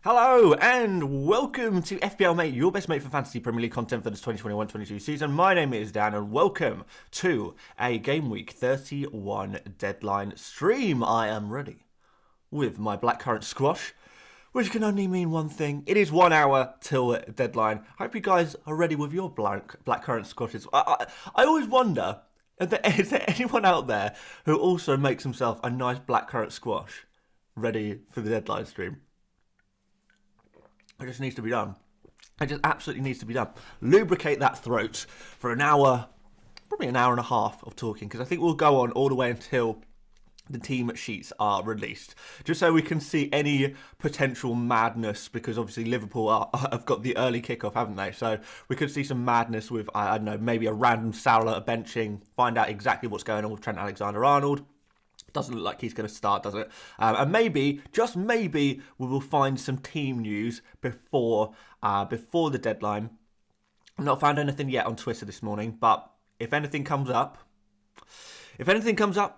Hello and welcome to FPL Mate, your best mate for fantasy Premier League content for this 2021-22 season. My name is Dan and welcome to a Gameweek 31 deadline stream. I am ready with my blackcurrant squash, which can only mean one thing. It is 1 hour till deadline. I hope you guys are ready with your blackcurrant squashes. I always wonder, is there anyone out there who also makes himself a nice blackcurrant squash ready for the deadline stream? It just needs to be done. It just absolutely needs to be done. Lubricate that throat for an hour, probably an hour and a half of talking, because I think we'll go on all the way until the team sheets are released, just so we can see any potential madness, because obviously Liverpool have got the early kickoff, haven't they? So we could see some madness with, I don't know, maybe a random Salah benching, find out exactly what's going on with Trent Alexander-Arnold. Doesn't look like he's going to start, does it? And maybe, just maybe, we will find some team news before the deadline. I've not found anything yet on Twitter this morning, but if anything comes up,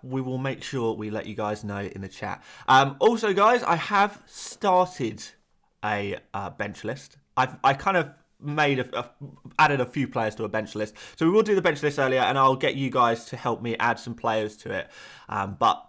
we will make sure we let you guys know in the chat. Also, guys, I have started a bench list. I kind of added a few players to a bench list, so we will do the bench list earlier, and I'll get you guys to help me add some players to it. But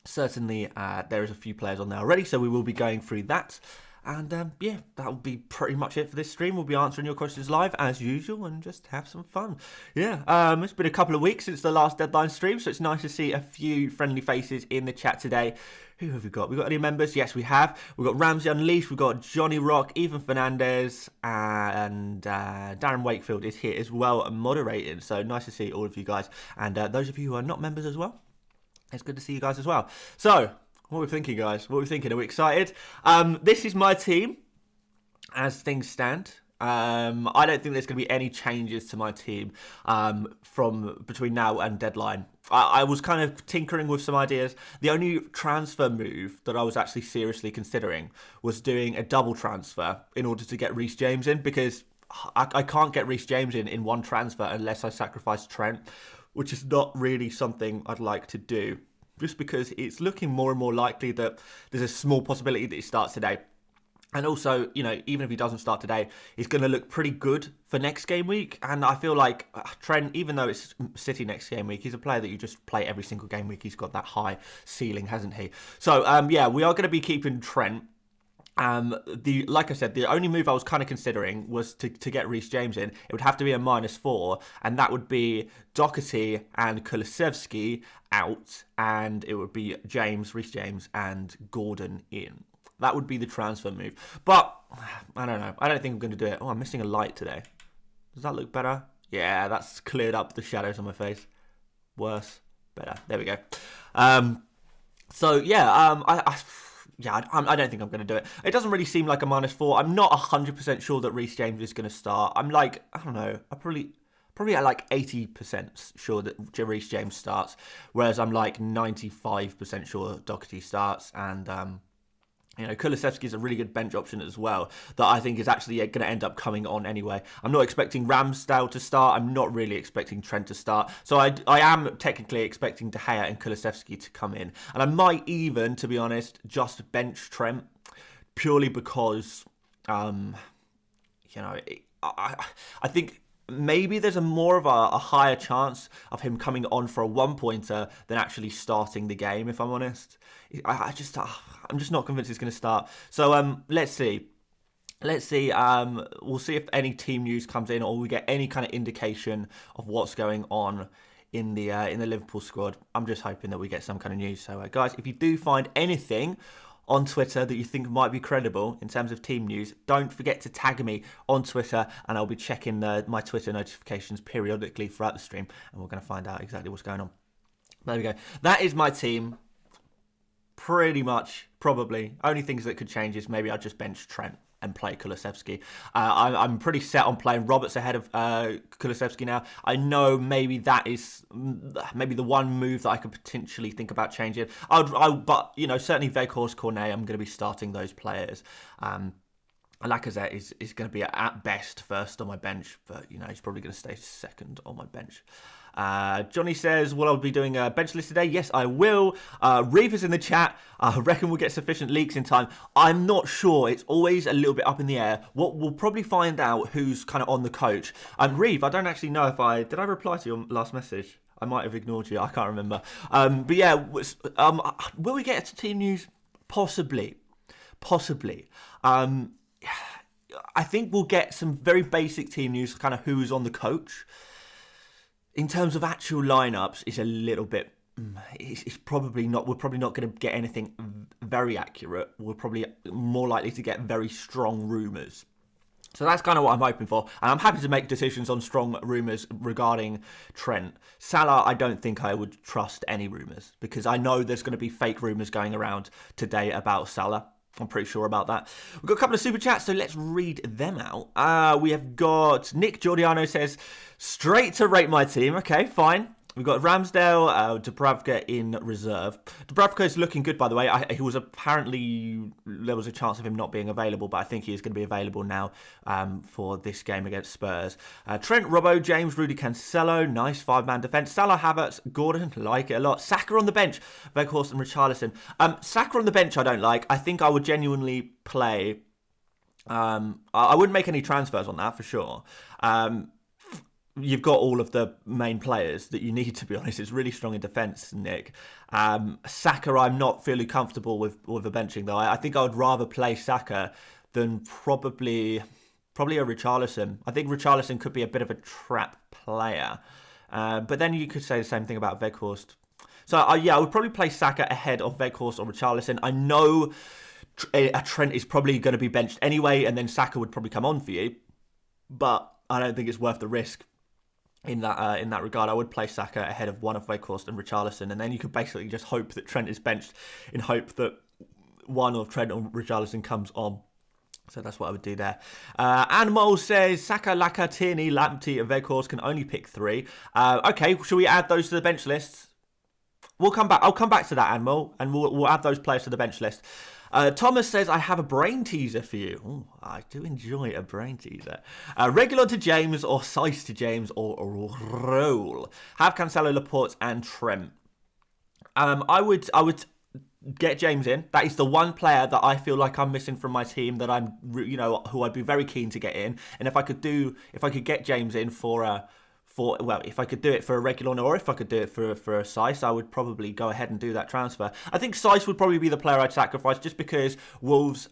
certainly there is a few players on there already, so we will be going through that. And yeah, that will be pretty much it for this stream. We'll be answering your questions live as usual and just have some fun. Yeah, it's been a couple of weeks since the last deadline stream, so it's nice to see a few friendly faces in the chat today. Who have we got? We got any members? Yes, we have. We've got Ramsey Unleashed, we've got Johnny Rock, Ethan Fernandez, and Darren Wakefield is here as well and moderating. So nice to see all of you guys. And those of you who are not members as well, it's good to see you guys as well. So, what are we thinking, guys? What are we thinking? Are we excited? This is my team as things stand. I don't think there's going to be any changes to my team from between now and deadline. I was kind of tinkering with some ideas. The only transfer move that I was actually seriously considering was doing a double transfer in order to get Reece James in, because I can't get Reece James in one transfer unless I sacrifice Trent, which is not really something I'd like to do, just because it's looking more and more likely that there's a small possibility that he starts today. And also, you know, even if he doesn't start today, he's going to look pretty good for next game week. And I feel like Trent, even though it's City next game week, he's a player that you just play every single game week. He's got that high ceiling, hasn't he? So, yeah, we are going to be keeping Trent. Like I said, the only move I was kind of considering was to get Reece James in. It would have to be a -4, and that would be Doherty and Kulusevski out, and it would be Reece James and Gordon in. That would be the transfer move. But, I don't know. I don't think I'm going to do it. Oh, I'm missing a light today. Does that look better? Yeah, that's cleared up the shadows on my face. Worse. Better. There we go. So, yeah, I don't think I'm going to do it. It doesn't really seem like a -4. I'm not 100% sure that Reece James is going to start. I'm like, I don't know. I'm probably at like 80% sure that Reece James starts, whereas I'm like 95% sure Doherty starts, and you know, Kulusevski is a really good bench option as well that I think is actually going to end up coming on anyway. I'm not expecting Ramsdale to start. I'm not really expecting Trent to start. So I am technically expecting De Gea and Kulusevski to come in. And I might even, to be honest, just bench Trent purely because, you know, I think maybe there's more of a higher chance of him coming on for a one-pointer than actually starting the game, if I'm honest. I'm just not convinced he's going to start. So let's see. We'll see if any team news comes in, or we get any kind of indication of what's going on in the Liverpool squad. I'm just hoping that we get some kind of news. So guys, if you do find anything on Twitter that you think might be credible in terms of team news, don't forget to tag me on Twitter, and I'll be checking my Twitter notifications periodically throughout the stream, and we're going to find out exactly what's going on. There we go. That is my team. Pretty much, probably. Only things that could change is maybe I'll just bench Trent and play Kulusevski. I'm pretty set on playing Roberts ahead of Kulusevski now. I know maybe that is maybe the one move that I could potentially think about changing. But you know, certainly Weghorst, Cornet, I'm going to be starting those players. Lacazette is going to be at best first on my bench, but he's probably going to stay second on my bench. Johnny says, will I be doing a bench list today? Yes, I will. Reeva's in the chat. I reckon we'll get sufficient leaks in time. I'm not sure. It's always a little bit up in the air. We'll probably find out who's kind of on the coach. Reeve, I don't actually know if did I reply to your last message? I might have ignored you. I can't remember. But yeah, will we get to team news? Possibly. I think we'll get some very basic team news, kind of who's on the coach. In terms of actual lineups, it's a little bit. It's probably not. We're probably not going to get anything very accurate. We're probably more likely to get very strong rumours. So that's kind of what I'm hoping for. And I'm happy to make decisions on strong rumours regarding Trent. Salah, I don't think I would trust any rumours because I know there's going to be fake rumours going around today about Salah. I'm pretty sure about that. We've got a couple of super chats, so let's read them out. We have got Nick Giordano says, straight to rate my team. Okay, fine. We've got Ramsdale, Dubravka in reserve. Dubravka is looking good, by the way. He was apparently, there was a chance of him not being available, but I think he is going to be available now for this game against Spurs. Trent, Robbo, James, Rudy, Cancelo. Nice five-man defence. Salah, Havertz, Gordon, like it a lot. Saka on the bench. Weghorst and Richarlison. Saka on the bench I don't like. I think I would genuinely play. I wouldn't make any transfers on that for sure. You've got all of the main players that you need, to be honest. It's really strong in defence, Nick. Saka, I'm not feeling comfortable with the benching, though. I think I would rather play Saka than probably a Richarlison. I think Richarlison could be a bit of a trap player. But then you could say the same thing about Weghorst. So, I would probably play Saka ahead of Weghorst or Richarlison. I know a Trent is probably going to be benched anyway, and then Saka would probably come on for you. But I don't think it's worth the risk. In that regard, I would play Saka ahead of one of Weghorst and Richarlison, and then you could basically just hope that Trent is benched in hope that one of Trent or Richarlison comes on. So that's what I would do there. Animal says, Saka, Laka, Tierney, Lamptey and Weghorst can only pick 3. Okay, should we add those to the bench list? We'll come back. I'll come back to that, Animal, and we'll add those players to the bench list. Thomas says, I have a brain teaser for you. Ooh, I do enjoy a brain teaser. Regular to James or Size to James or Roll. Have Cancelo, Laporte and Trent. I would get James in. That is the one player that I feel like I'm missing from my team that I'm, who I'd be very keen to get in. And if I could get James in if I could do it for a regular or if I could do it for a Sice, I would probably go ahead and do that transfer. I think Sice would probably be the player I'd sacrifice just because Wolves'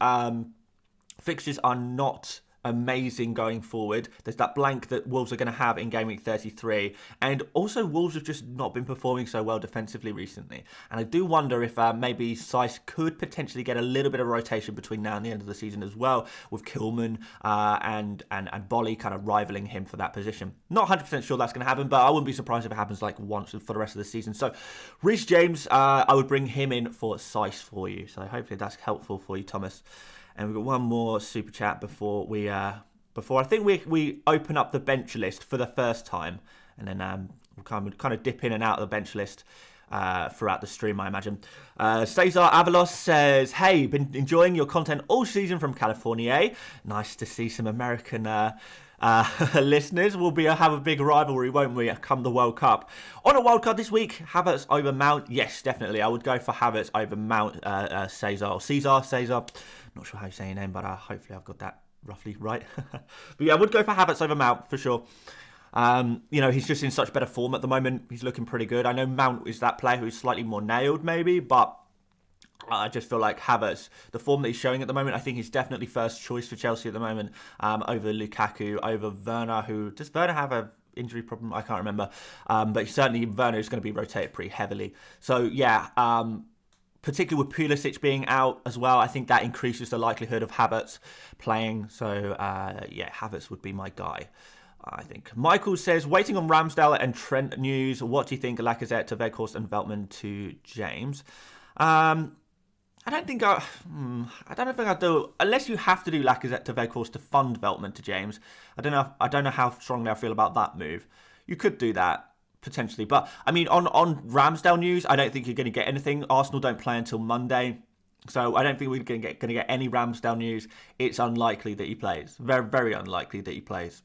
fixtures are not amazing going forward. There's that blank that Wolves are going to have in Gameweek 33. And also Wolves have just not been performing so well defensively recently. And I do wonder if maybe Sice could potentially get a little bit of rotation between now and the end of the season as well, with Kilman and Bolly kind of rivaling him for that position. Not 100% sure that's going to happen, but I wouldn't be surprised if it happens like once for the rest of the season. So Reece James, I would bring him in for Sice for you. So hopefully that's helpful for you, Thomas. And we've got one more super chat before I think we open up the bench list for the first time, and then we'll kind of dip in and out of the bench list throughout the stream, I imagine. Cesar Avalos says, "Hey, been enjoying your content all season from California. Nice to see some American listeners. We'll have a big rivalry, won't we, come the World Cup. On a World Cup this week, Havertz over Mount. Yes, definitely. I would go for Havertz over Mount, Cesar. Not sure how you say your name, but hopefully I've got that roughly right. But yeah, I would go for Havertz over Mount for sure. He's just in such better form at the moment. He's looking pretty good. I know Mount is that player who's slightly more nailed maybe, but I just feel like Havertz, the form that he's showing at the moment, I think he's definitely first choice for Chelsea at the moment, over Lukaku, over Werner, does Werner have a injury problem? I can't remember. But certainly Werner is going to be rotated pretty heavily. So yeah, particularly with Pulisic being out as well, I think that increases the likelihood of Havertz playing. So Havertz would be my guy, I think. Michael says, waiting on Ramsdale and Trent news. What do you think? Lacazette to Weghorst and Veltman to James. I don't think I'd do, unless you have to do Lacazette to Weghorst to fund Veltman to James. I don't know how strongly I feel about that move. You could do that potentially, but I mean, on Ramsdale news, I don't think you're going to get anything. Arsenal don't play until Monday. So I don't think we're going to get any Ramsdale news. It's unlikely that he plays. Very, very unlikely that he plays.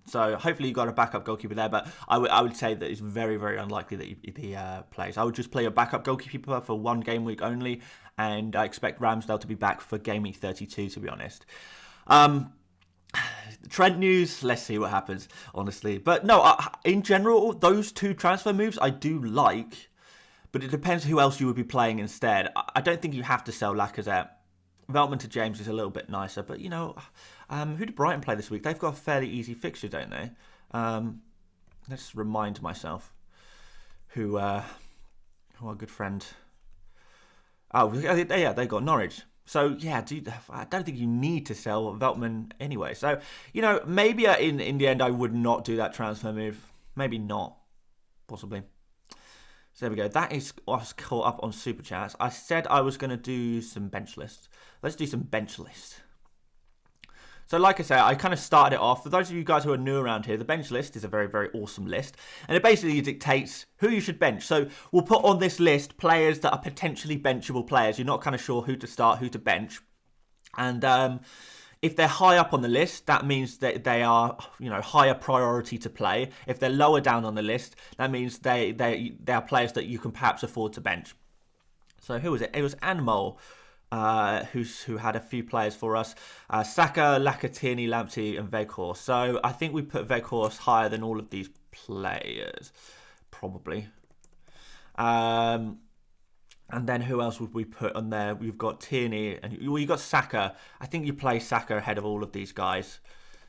So hopefully you got a backup goalkeeper there, but I would say that it's very, very unlikely that he plays. I would just play a backup goalkeeper for one game week only, and I expect Ramsdale to be back for game week 32, to be honest. Trent news, let's see what happens, honestly. But no, in general, those two transfer moves I do like, but it depends who else you would be playing instead. I don't think you have to sell Lacazette. Veltman to James is a little bit nicer, but who did Brighton play this week? They've got a fairly easy fixture, don't they? Let's remind myself who our good friend. Oh, yeah, they got Norwich. So, yeah, I don't think you need to sell Veltman anyway. So, maybe in the end I would not do that transfer move. Maybe not. Possibly. So there we go. That is us caught up on Super Chats. I said I was going to do some bench lists. Let's do some bench lists. So like I said, I kind of started it off. For those of you guys who are new around here, the bench list is a very, very awesome list. And it basically dictates who you should bench. So we'll put on this list players that are potentially benchable players. You're not kind of sure who to start, who to bench. And if they're high up on the list, that means that they are, higher priority to play. If they're lower down on the list, that means they are players that you can perhaps afford to bench. So who was it? It was Anmol, who had a few players for us. Saka, Lacazette, Lamptey, and Weghorst. So I think we put Weghorst higher than all of these players, probably. And then who else would we put on there? We've got Tierney and you got Saka. I think you play Saka ahead of all of these guys.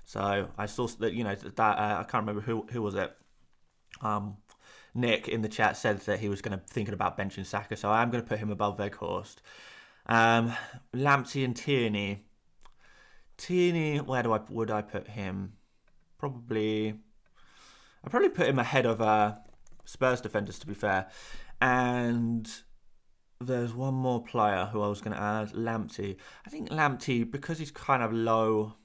So I saw that I can't remember who was it. Nick in the chat said that he was thinking about benching Saka, so I am going to put him above Weghorst. Lamptey and Tierney. Tierney, where would I put him? I'd probably put him ahead of Spurs defenders, to be fair. And there's one more player who I was going to add, Lamptey. I think Lamptey, because he's kind of low,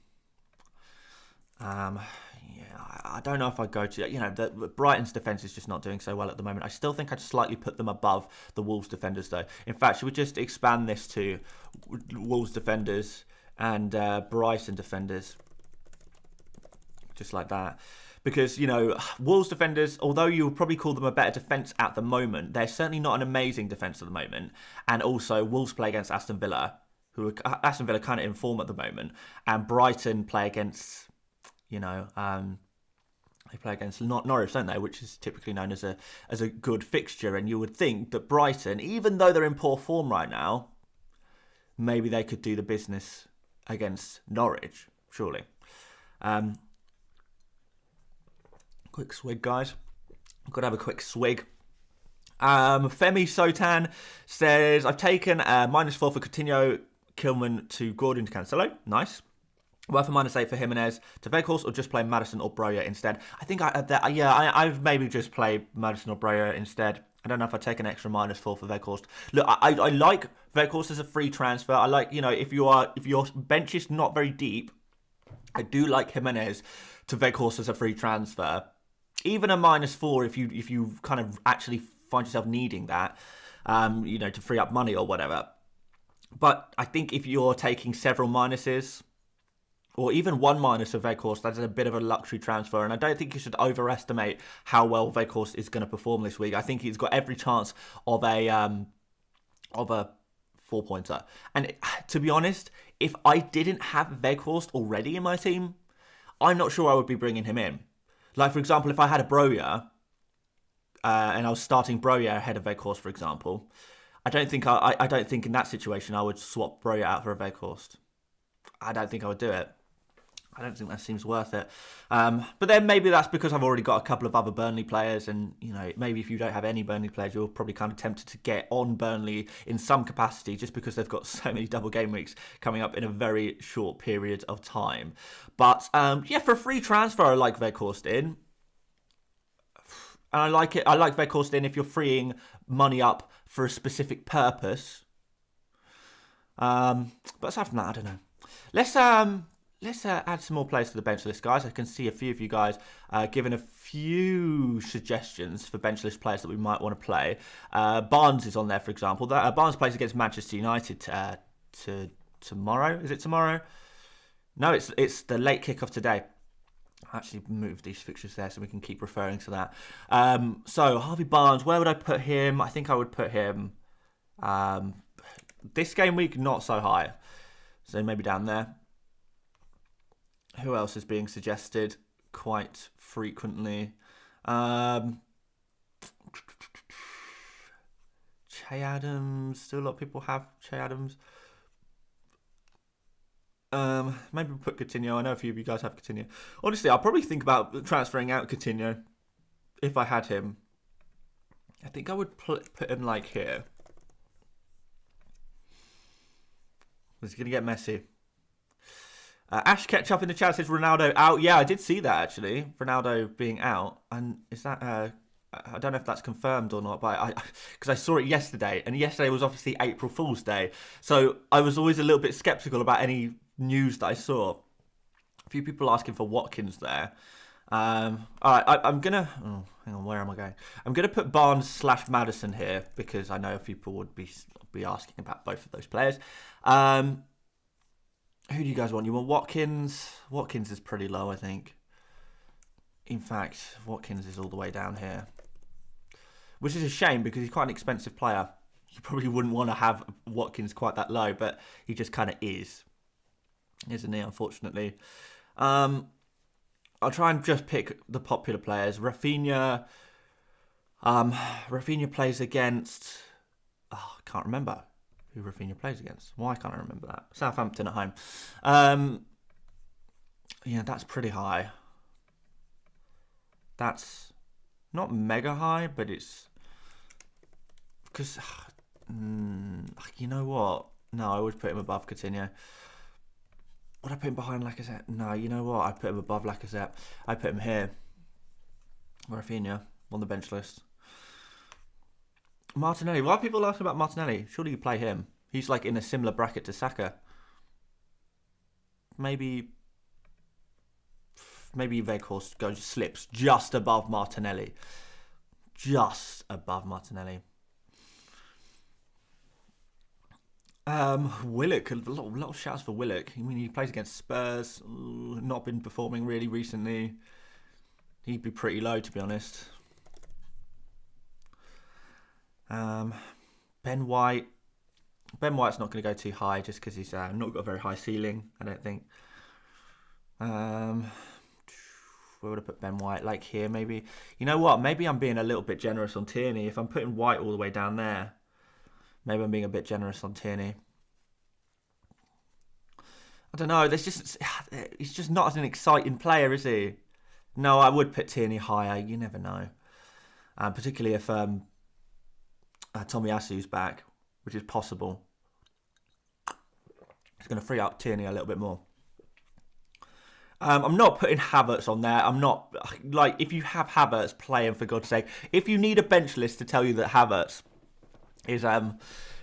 I don't know if I'd go to, Brighton's defence is just not doing so well at the moment. I still think I'd slightly put them above the Wolves defenders, though. In fact, should we just expand this to Wolves defenders and Brighton defenders? Just like that. Because, Wolves defenders, although you would probably call them a better defence at the moment, they're certainly not an amazing defence at the moment. And also, Wolves play against Aston Villa, Aston Villa kind of in form at the moment. And Brighton play against, they play against Norwich, don't they? Which is typically known as a good fixture. And you would think that Brighton, even though they're in poor form right now, maybe they could do the business against Norwich, surely. Quick swig, guys. I've got to have a quick swig. Femi Sotan says, I've taken -4 for Coutinho, Kilman to Gordon to Cancelo. Nice. Worth a -8 for Jimenez to Weghorst, or just play Maddison or Broja instead. I think I've maybe just play Maddison or Broja instead. I don't know if I'd take an extra -4 for Weghorst. Look, I like Weghorst as a free transfer. I like, if your bench is not very deep, I do like Jimenez to Weghorst as a free transfer. Even a -4 if you kind of actually find yourself needing that, to free up money or whatever. But I think if you're taking several minuses, or even one minus of Weghorst, that's a bit of a luxury transfer. And I don't think you should overestimate how well Weghorst is going to perform this week. I think he's got every chance of a 4-pointer. And to be honest, if I didn't have Weghorst already in my team, I'm not sure I would be bringing him in. Like, for example, if I had a Broja, and I was starting Broja ahead of Weghorst, for example, I don't think in that situation I would swap Broja out for a Weghorst. I don't think I would do it. I don't think that seems worth it. But then maybe that's because I've already got a couple of other Burnley players, and maybe if you don't have any Burnley players, you're probably kind of tempted to get on Burnley in some capacity, just because they've got so many double game weeks coming up in a very short period of time. But for a free transfer, I like Weghorst in. And I like it. I like Weghorst in if you're freeing money up for a specific purpose. But aside from that, I don't know. let's add some more players to the bench list, guys. I can see a few of you guys giving a few suggestions for bench list players that we might want to play. Barnes is on there, for example. Barnes plays against Manchester United tomorrow. Is it tomorrow? No, it's the late kickoff today. I actually moved these fixtures there so we can keep referring to that. So Harvey Barnes, where would I put him? I think I would put him this game week not so high, so maybe down there. Who else is being suggested quite frequently? Che Adams. Still a lot of people have Che Adams. Maybe we'll put Coutinho. I know a few of you guys have Coutinho. Honestly, I'll probably think about transferring out Coutinho if I had him. I think I would put him like here. Is he going to get messy? Ash Ketchup in the chat says Ronaldo out. Yeah, I did see that actually. Ronaldo being out. And is that... I don't know if that's confirmed or not, but because I saw it yesterday, and yesterday was obviously April Fool's Day. So I was always a little bit sceptical about any news that I saw. A few people asking for Watkins there. All right, I'm going to... Oh, hang on, where am I going? I'm going to put Barnes/Maddison here because I know people would be asking about both of those players. Who do you guys want? You want Watkins? Watkins is pretty low, I think. In fact, Watkins is all the way down here. Which is a shame because he's quite an expensive player. You probably wouldn't want to have Watkins quite that low, but he just kind of is. Isn't he, unfortunately? I'll try and just pick the popular players. Rafinha. Rafinha plays against... Oh, I can't remember who Rafinha plays against. Why can't I remember that? Southampton at home. Yeah, that's pretty high. That's not mega high, but it's... Because... you know what? No, I would put him above Coutinho. Would I put him behind Lacazette? No, you know what? I'd put him above Lacazette. I'd put him here. Rafinha on the bench list. Martinelli. Why are people asking about Martinelli? Surely you play him. He's like in a similar bracket to Saka. Maybe Weghorst slips just above Martinelli. Just above Martinelli. Willock. A lot of shouts for Willock. I mean, he plays against Spurs. Not been performing really recently. He'd be pretty low, to be honest. Ben White. Ben White's not going to go too high just because he's not got a very high ceiling, I don't think. Where would I put Ben White? Like here, maybe. You know what? Maybe I'm being a little bit generous on Tierney. If I'm putting White all the way down there, maybe I'm being a bit generous on Tierney. I don't know. He's just not as an exciting player, is he? No, I would put Tierney higher. You never know. Particularly if Tomiyasu's back, which is possible. It's going to free up Tierney a little bit more. I'm not putting Havertz on there. I'm not... Like, if you have Havertz, play him for God's sake. If you need a bench list to tell you that Havertz is...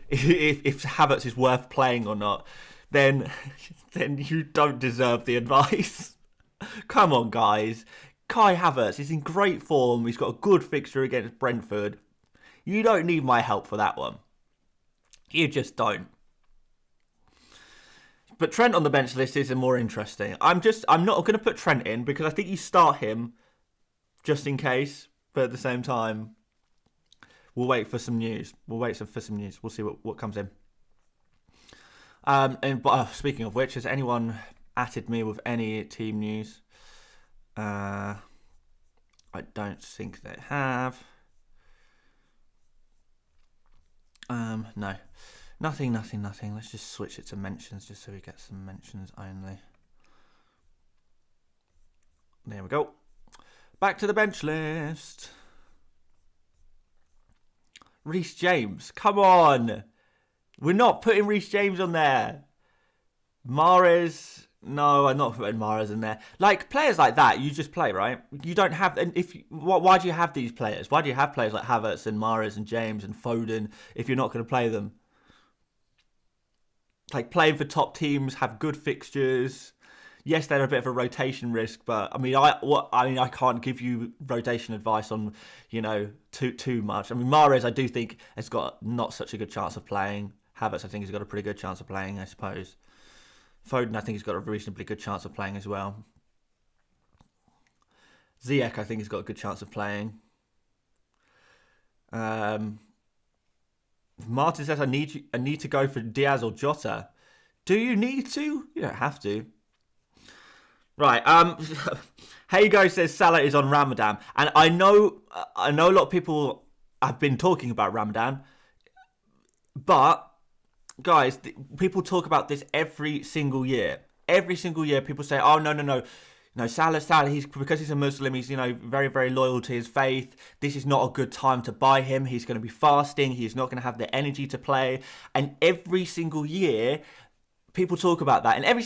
if Havertz is worth playing or not, then you don't deserve the advice. Come on, guys. Kai Havertz is in great form. He's got a good fixture against Brentford. You don't need my help for that one. You just don't. But Trent on the bench list is more interesting. I'm not going to put Trent in because I think you start him just in case. But at the same time, we'll wait for some news. We'll see what comes in. Speaking of which, has anyone atted me with any team news? I don't think they have. No. Nothing. Let's just switch it to mentions just so we get some mentions only. There we go. Back to the bench list. Reece James. Come on. We're not putting Reece James on there. Mahrez. No, I'm not putting Mahrez in there. Like, players like that, you just play, right? You don't have... And why do you have these players? Why do you have players like Havertz and Mahrez and James and Foden if you're not going to play them? Like, playing for top teams, have good fixtures. yes, they're a bit of a rotation risk, but I can't give you rotation advice on, too much. I mean, Mahrez, I do think has got not such a good chance of playing. Havertz, I think he's got a pretty good chance of playing, I suppose. Foden, I think he's got a reasonably good chance of playing as well. Ziyech, I think he's got a good chance of playing. Martin says, I need to go for Diaz or Jota. Do you need to? You don't have to. Right. Hago says Salah is on Ramadan, and I know a lot of people have been talking about Ramadan, but guys, people talk about this every single year. Every single year, people say, "Oh no, Salah, because he's a Muslim, he's very, very loyal to his faith. This is not a good time to buy him. He's going to be fasting. He's not going to have the energy to play." And every single year, people talk about that. And every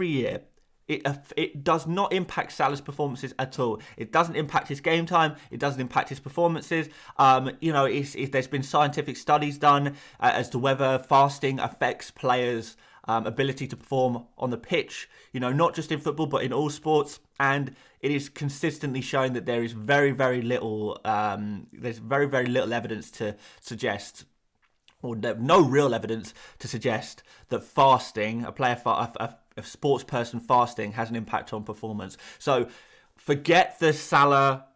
year, it does not impact Salah's performances at all. It doesn't impact his game time. It doesn't impact his performances. There's been scientific studies done as to whether fasting affects players' ability to perform on the pitch. Not just in football, but in all sports. And it is consistently shown that there is very, very little. There's very, very little evidence to suggest, or no real evidence to suggest that fasting, a sports person fasting, has an impact on performance. So forget the Salah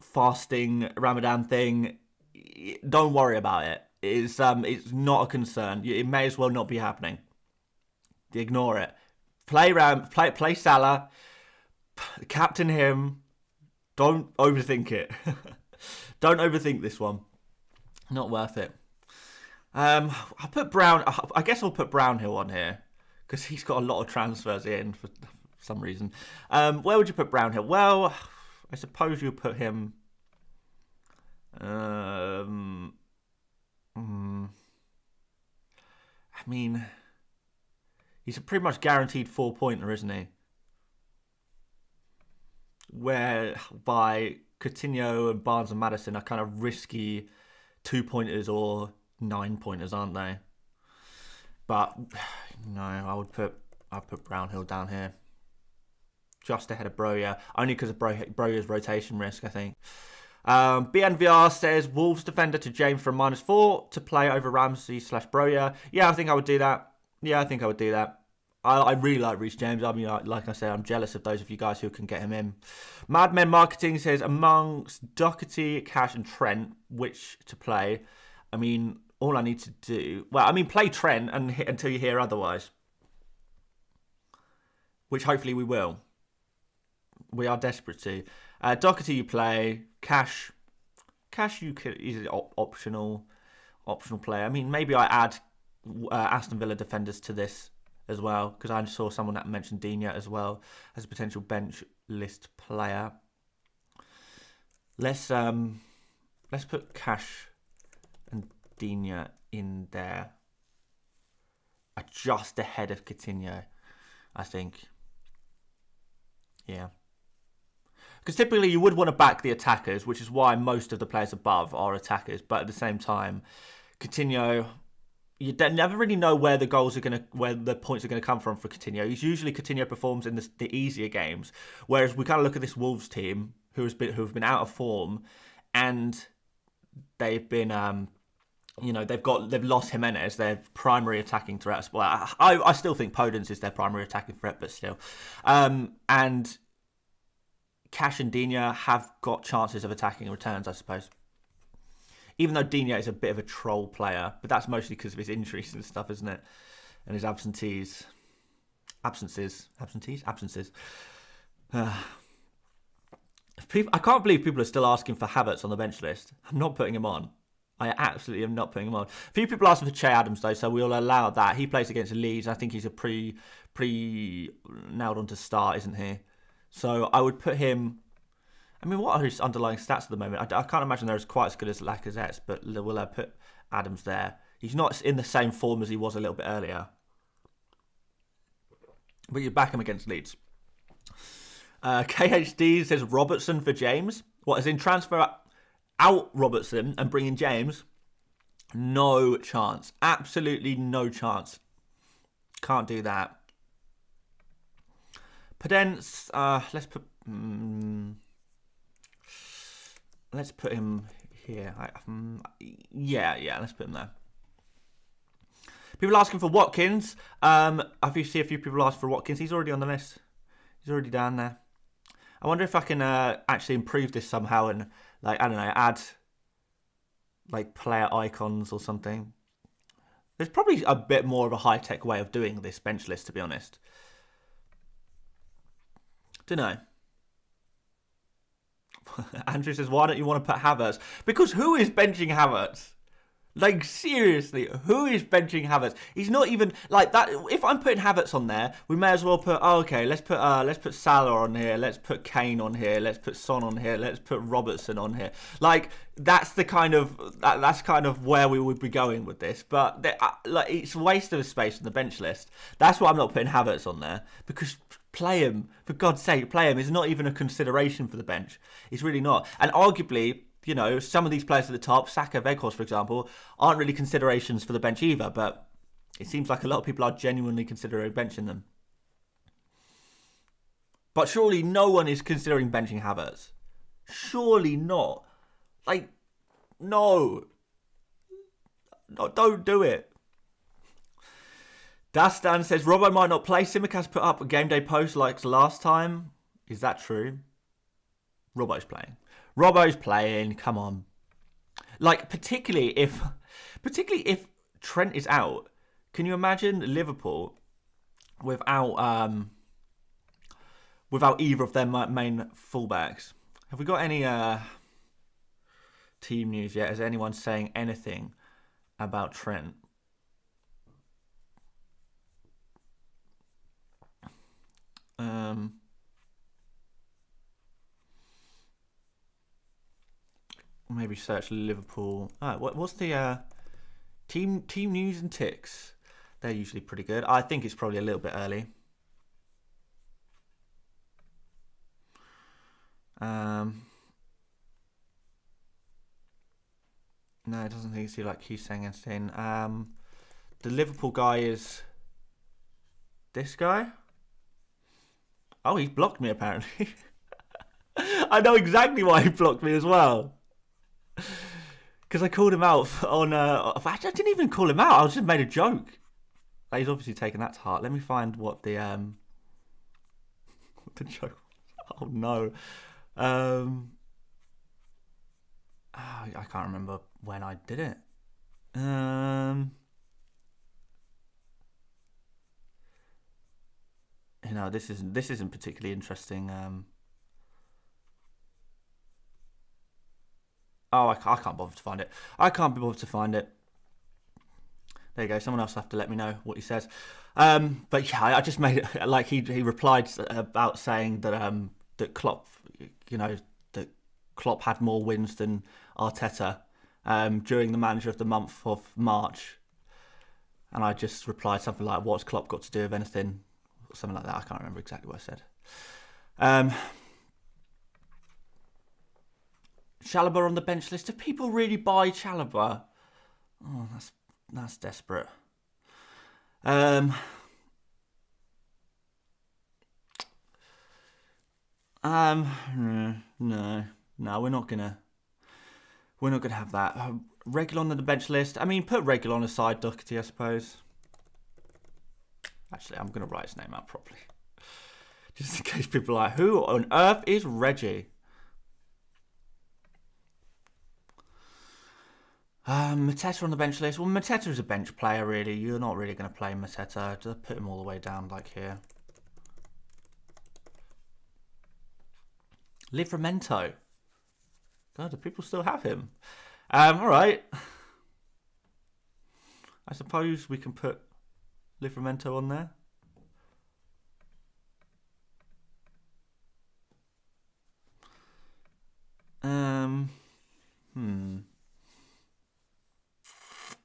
fasting Ramadan thing. Don't worry about it. It's not a concern. It may as well not be happening. Ignore it. Play Salah. Captain him. Don't overthink it. Don't overthink this one. Not worth it. I'll put Brown. I guess I'll put Brownhill on here because he's got a lot of transfers in for some reason. Where would you put Brownhill? Well, I suppose you put him. I mean, he's a pretty much guaranteed 4-pointer, isn't he? Whereby Coutinho and Barnes and Maddison are kind of risky 2-pointers or 9-pointers, aren't they? But no, I'd put Brownhill down here, just ahead of Broja, only because of Broja's rotation risk, I think. BNVR says Wolves defender to James for a -4 to play over Ramsey/Broja. Yeah, I think I would do that. I really like Reece James. I mean, like I said, I'm jealous of those of you guys who can get him in. Madmen Marketing says amongst Doherty, Cash, and Trent, which to play. I mean, all I need to do, play Trent until you hear otherwise, which hopefully we will. We are desperate to. Doherty, you play. Cash, he's an optional player. I mean, maybe I add Aston Villa defenders to this as well, because I saw someone that mentioned Digne as well as a potential bench list player. Let's put Cash and Digne in there, just ahead of Coutinho, I think. Yeah. Because typically you would want to back the attackers, which is why most of the players above are attackers. But at the same time, Coutinho, you never really know where the points are going to come from for Coutinho. Usually Coutinho performs in the easier games, whereas we kind of look at this Wolves team who have been out of form, and they've been they've lost Jimenez, their primary attacking threat. Well, I still think Podence is their primary attacking threat, but still, and Cash and Digne have got chances of attacking returns, I suppose. Even though Digne is a bit of a troll player, but that's mostly because of his injuries and stuff, isn't it? And his absences. I can't believe people are still asking for Havertz on the bench list. I'm not putting him on. I absolutely am not putting him on. A few people asking for Che Adams, though, so we'll allow that. He plays against Leeds. I think he's a pre nailed on to start, isn't he? So I would put him. I mean, what are his underlying stats at the moment? I can't imagine they're as quite as good as Lacazette's, but we'll put Adams there. He's not in the same form as he was a little bit earlier. But you back him against Leeds. KHD says Robertson for James. What, as in transfer out Robertson and bring in James? No chance. Absolutely no chance. Can't do that. Podence, let's put him here. Yeah, let's put him there. People asking for Watkins. I see a few people ask for Watkins. He's already on the list. He's already down there. I wonder if I can actually improve this somehow and, like, I don't know, add like player icons or something. There's probably a bit more of a high-tech way of doing this bench list, to be honest. Don't know. Andrew says, why don't you want to put Havertz? Because who is benching Havertz? Like, seriously, who is benching Havertz? He's not even like that. If I'm putting Havertz on there, we may as well put, let's put Salah on here, let's put Kane on here, let's put Son on here, let's put Robertson on here. Like, that's kind of where we would be going with this. But like, it's a waste of space on the bench list. That's why I'm not putting Havertz on there, because play him, for God's sake, play him. Is not even a consideration for the bench. It's really not. And arguably, you know, some of these players at the top, Saka, Weghorst, for example, aren't really considerations for the bench either, but it seems like a lot of people are genuinely considering benching them. But surely no one is considering benching Havertz. Surely not. Like, no. Don't do it. Dastan says, Robbo might not play. Simicast put up a game day post like last time. Is that true? Robbo's playing. Come on. Like, particularly if Trent is out, can you imagine Liverpool without either of their main fullbacks? Have we got any team news yet? Is anyone saying anything about Trent? Maybe search Liverpool. What's the team news and ticks? They're usually pretty good. I think it's probably a little bit early. No, it doesn't seem like he's saying anything. The Liverpool guy is this guy. Oh, he's blocked me apparently. I know exactly why he blocked me as well. Because I called him out on... I didn't even call him out. I just made a joke. He's obviously taken that to heart. Let me find what the what the joke... Oh, no. I can't remember when I did it. You know, this isn't particularly interesting. I can't bother to find it. I can't be bothered to find it. There you go. Someone else will have to let me know what he says. But yeah, I just made it like he replied about saying that that Klopp, you know, that Klopp had more wins than Arteta during the Manager of the Month of March, and I just replied something like, "What's Klopp got to do with anything?" Or something like that. I can't remember exactly what I said. Chalobah on the bench list. Do people really buy Chalobah? Oh, that's desperate. No, we're not gonna have that. Reguilon on the bench list. I mean, put Reguilon aside Doherty, I suppose. Actually, I'm gonna write his name out properly, just in case people are like, who on earth is Reggie? Mateta on the bench list. Well, Mateta is a bench player, really. You're not really going to play Mateta. Just put him all the way down, like here. Livramento. God, do people still have him? All right. I suppose we can put Livramento on there.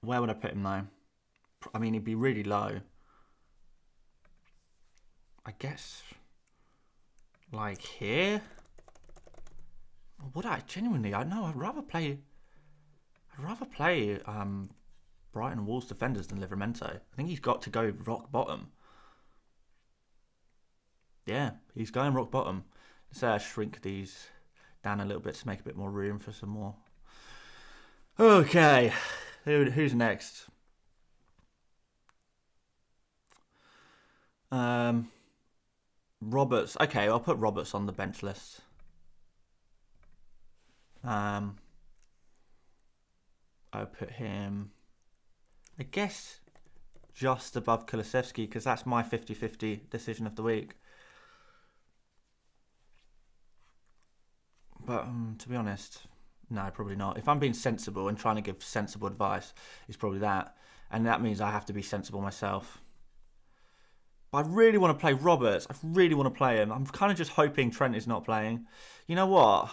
Where would I put him though? I mean, he'd be really low. I guess, like here. Would I genuinely? I know. I'd rather play Brighton Wolves defenders than Livramento. I think he's got to go rock bottom. Yeah, He's going rock bottom. Let's shrink these down a little bit to make a bit more room for some more. Okay, who's next? Roberts. Okay, I'll put Roberts on the bench list. I'll put him, I guess, just above Kulusevski, because that's my 50-50 decision of the week. But to be honest, no, probably not. If I'm being sensible and trying to give sensible advice, it's probably that. And that means I have to be sensible myself. But I really want to play Roberts. I really want to play him. I'm kind of just hoping Trent is not playing. You know what?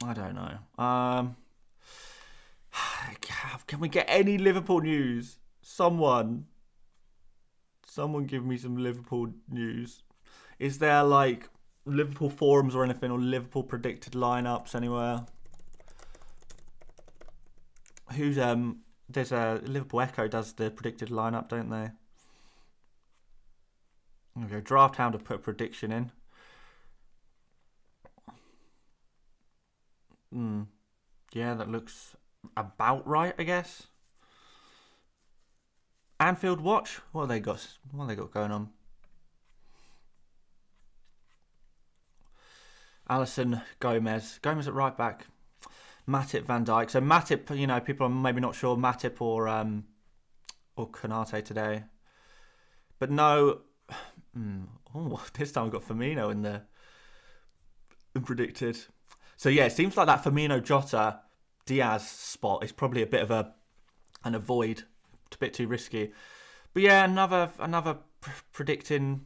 I don't know. Can we get any Liverpool news? Someone give me some Liverpool news. Is there like Liverpool forums or anything, or Liverpool predicted lineups anywhere? Who's there's a Liverpool Echo does the predicted lineup, don't they? Okay, Draft Hound have put a prediction in. Yeah, that looks about right, I guess. Anfield Watch. What have they got? What have they got going on? Alisson, Gomez at right back. Matip, Van Dijk. So Matip, you know, people are maybe not sure Matip or Konate today, but no. This time we've got Firmino in there. Predicted. So yeah, it seems like that Firmino, Jota, Diaz spot is probably a bit of an avoid. A bit too risky. But yeah, another predicting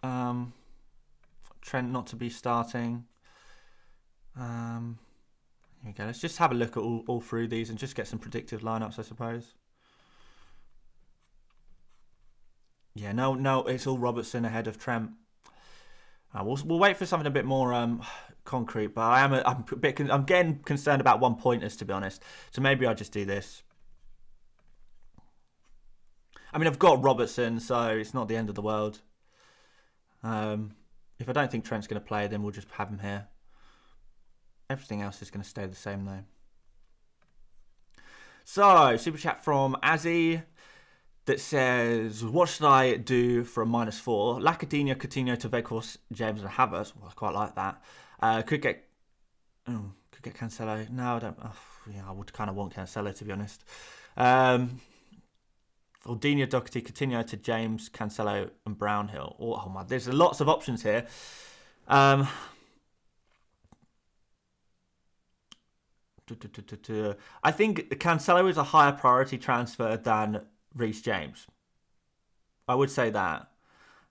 Trent not to be starting. Here we go. Let's just have a look at all through these and just get some predictive lineups, I suppose. Yeah, no, it's all Robertson ahead of Trent. We'll wait for something a bit more concrete, but I'm getting concerned about 1 pointers, to be honest. So maybe I'll just do this. I mean, I've got Robertson, so it's not the end of the world. If I don't think Trent's going to play, then we'll just have him here. Everything else is going to stay the same, though. So, super chat from Azzy that says, what should I do for a -4? Lacadinha, Coutinho, Tavekos, James and Havertz. Well, I quite like that. Could get Cancelo. No, I don't. I would kind of want Cancelo, to be honest. Aldinha, Doherty, Coutinho to James, Cancelo and Brownhill. Oh my, there's lots of options here. I think Cancelo is a higher priority transfer than Reece James. I would say that.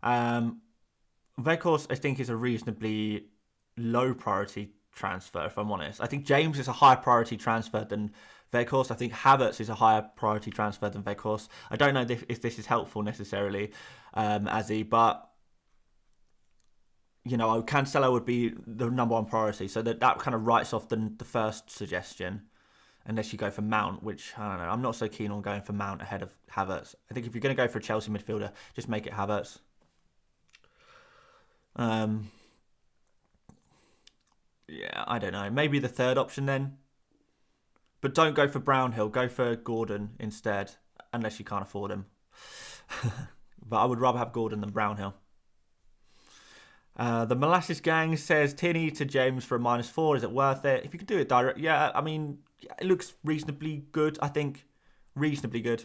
Weghorst, I think, is a reasonably low priority transfer, if I'm honest. I think James is a higher priority transfer than Weghorst. I think Havertz is a higher priority transfer than Weghorst. I don't know if this is helpful necessarily, Azzy, but you know, Cancelo would be the number one priority. So that kind of writes off the first suggestion, unless you go for Mount, which, I don't know, I'm not so keen on going for Mount ahead of Havertz. I think if you're going to go for a Chelsea midfielder, just make it Havertz. Yeah, I don't know. Maybe the third option then. But don't go for Brownhill. Go for Gordon instead, unless you can't afford him. But I would rather have Gordon than Brownhill. The Molasses Gang says, Tierney to James for a -4. Is it worth it? If you could do it direct, yeah, I mean, it looks reasonably good, I think. Reasonably good.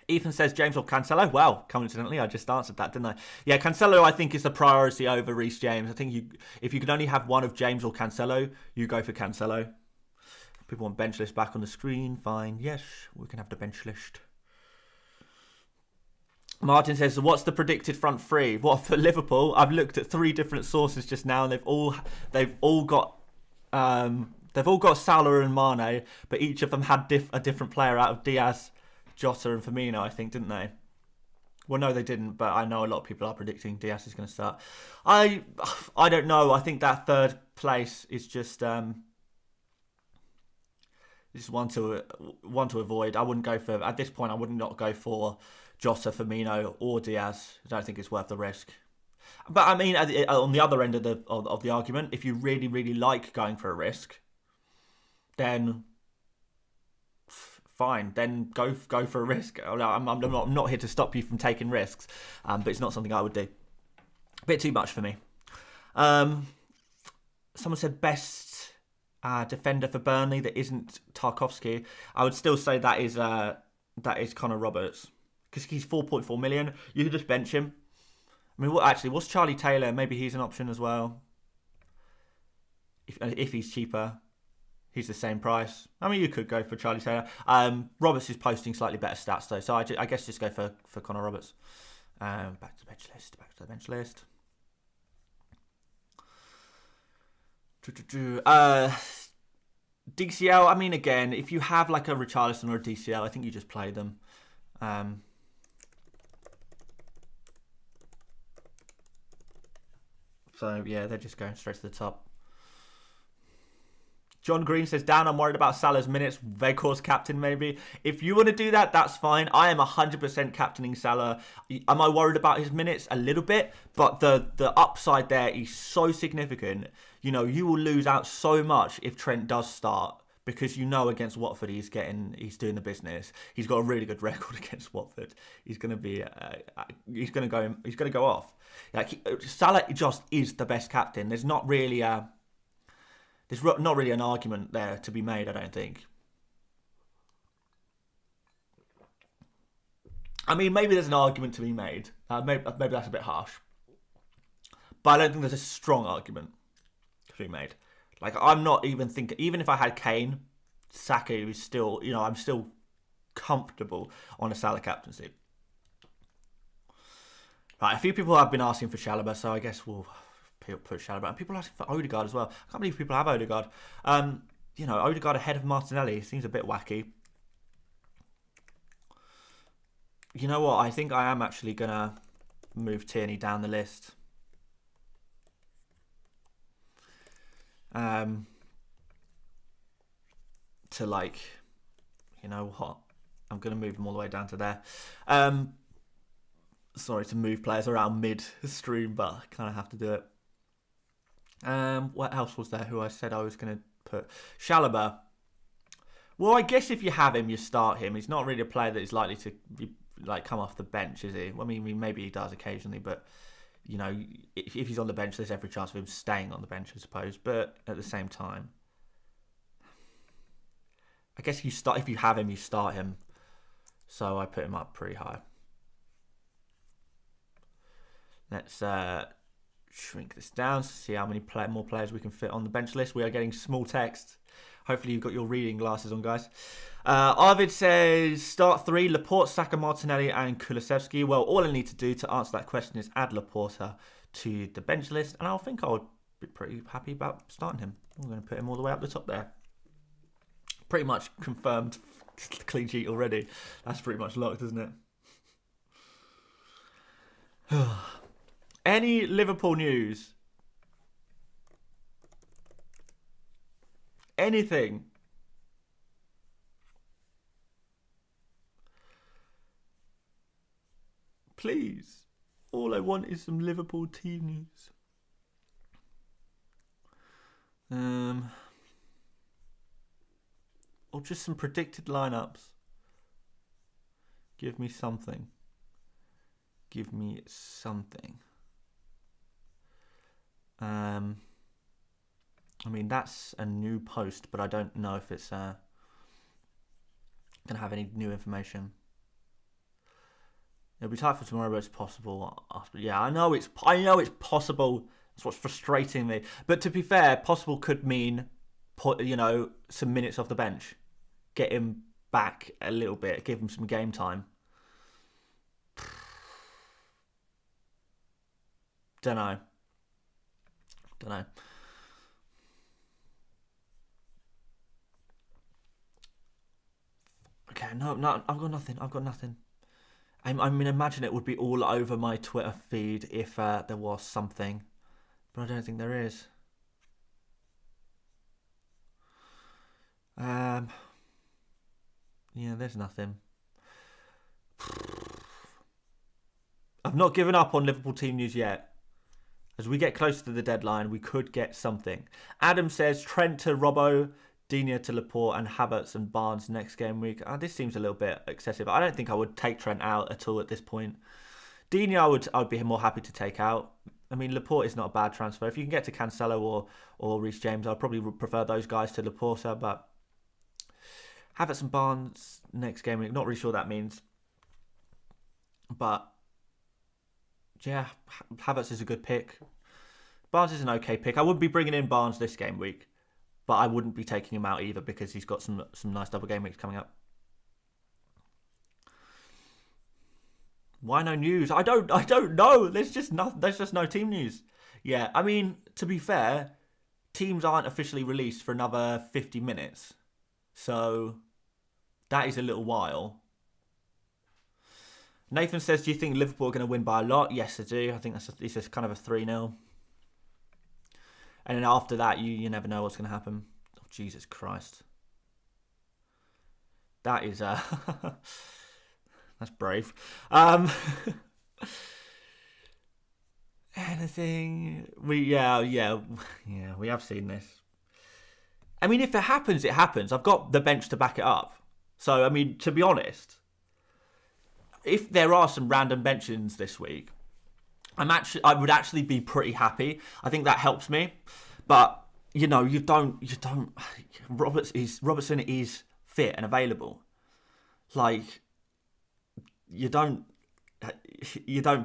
Ethan says, James or Cancelo? Well, coincidentally, I just answered that, didn't I? Yeah, Cancelo, I think, is the priority over Reece James. I think if you can only have one of James or Cancelo, you go for Cancelo. People want bench list back on the screen. Fine. Yes, we can have the bench list. Martin says, what's the predicted front three? What for Liverpool? I've looked at 3 different sources just now, and they've all got Salah and Mane, but each of them had a different player out of Diaz, Jota and Firmino, I think, didn't they? Well, no, they didn't, but I know a lot of people are predicting Diaz is going to start. I don't know. I think that third place is just one to avoid. I wouldn't go for, at this point, I would not go for Jota, Firmino, or Diaz. I don't think it's worth the risk. But I mean, on the other end of the argument, if you really, really like going for a risk, then fine. Then go for a risk. I'm not here to stop you from taking risks, but it's not something I would do. A bit too much for me. Someone said best defender for Burnley that isn't Tarkowski. I would still say that is Connor Roberts, because he's 4.4 million. You could just bench him. I mean, what's Charlie Taylor? Maybe he's an option as well. If he's cheaper, he's the same price. I mean, you could go for Charlie Taylor. Roberts is posting slightly better stats though, so I guess just go for Connor Roberts. Back to the bench list. DCL, I mean, again, if you have like a Richarlison or a DCL, I think you just play them. So, yeah, they're just going straight to the top. John Green says, Dan, I'm worried about Salah's minutes. Weghorst captain, maybe. If you want to do that, that's fine. I am 100% captaining Salah. Am I worried about his minutes? A little bit. But the upside there is so significant. You know, you will lose out so much if Trent does start, because you know against Watford he's doing the business. He's got a really good record against Watford. He's going to go off. Like, Salah just is the best captain. There's not really an argument there to be made, I don't think. I mean, maybe there's an argument to be made. Maybe that's a bit harsh. But I don't think there's a strong argument to be made. Like, I'm not even thinking, even if I had Kane, Saka is still, I'm still comfortable on a Salah captaincy. Right, a few people have been asking for Chalobah, so I guess we'll put Chalobah. And people are asking for Odegaard as well. I can't believe people have Odegaard. Odegaard ahead of Martinelli seems a bit wacky. You know what? I think I am actually going to move Tierney down the list. To like, you know what? I'm going to move him all the way down to there. Sorry to move players around mid-stream, but I kind of have to do it. What else was there who I said I was going to put? Chalobah. Well, I guess if you have him, you start him. He's not really a player that is likely to come off the bench, is he? I mean, maybe he does occasionally, but you know, if he's on the bench, there's every chance of him staying on the bench, I suppose. But at the same time, I guess if you have him, you start him. So I put him up pretty high. Let's shrink this down to see how many more players we can fit on the bench list. We are getting small text. Hopefully you've got your reading glasses on, guys. Arvid says, start 3, Laporte, Saka, Martinelli and Kulusevski. Well, all I need to do to answer that question is add Laporte to the bench list, and I think I would be pretty happy about starting him. I'm going to put him all the way up the top there. Pretty much confirmed clean sheet already. That's pretty much locked, isn't it? Any Liverpool news? Anything? Please. All I want is some Liverpool team news. Or just some predicted lineups. Give me something. Give me something. I mean, that's a new post, but I don't know if it's going to have any new information. It'll be tight for tomorrow, but it's possible. I know it's possible. That's what's frustrating me. But to be fair, possible could mean some minutes off the bench, get him back a little bit, give him some game time. Don't know. Okay, no, I've got nothing. I mean, imagine it would be all over my Twitter feed if there was something, but I don't think there is. Yeah, there's nothing. I've not given up on Liverpool team news yet. As we get closer to the deadline, we could get something. Adam says Trent to Robbo, Digne to Laporte, and Havertz and Barnes next game week. This seems a little bit excessive. I don't think I would take Trent out at all at this point. Digne, I would be more happy to take out. I mean, Laporte is not a bad transfer. If you can get to Cancelo or Reece James, I'd probably prefer those guys to Laporte. But Havertz and Barnes next game week. Not really sure what that means. But yeah, Havertz is a good pick. Barnes is an okay pick. I wouldn't be bringing in Barnes this game week, but I wouldn't be taking him out either because he's got some nice double game weeks coming up. Why no news? I don't know. There's just no team news. Yeah, I mean, to be fair, teams aren't officially released for another 50 minutes. So that is a little while. Nathan says, do you think Liverpool are going to win by a lot? Yes, I do. I think it's just kind of a 3-0. And then after that, you never know what's going to happen. Oh, Jesus Christ. That is... That's brave. Anything? We have seen this. I mean, if it happens, it happens. I've got the bench to back it up. So, I mean, to be honest, if there are some random mentions this week, I would actually be pretty happy. I think that helps me. But you don't. Robertson is fit and available. Like, you don't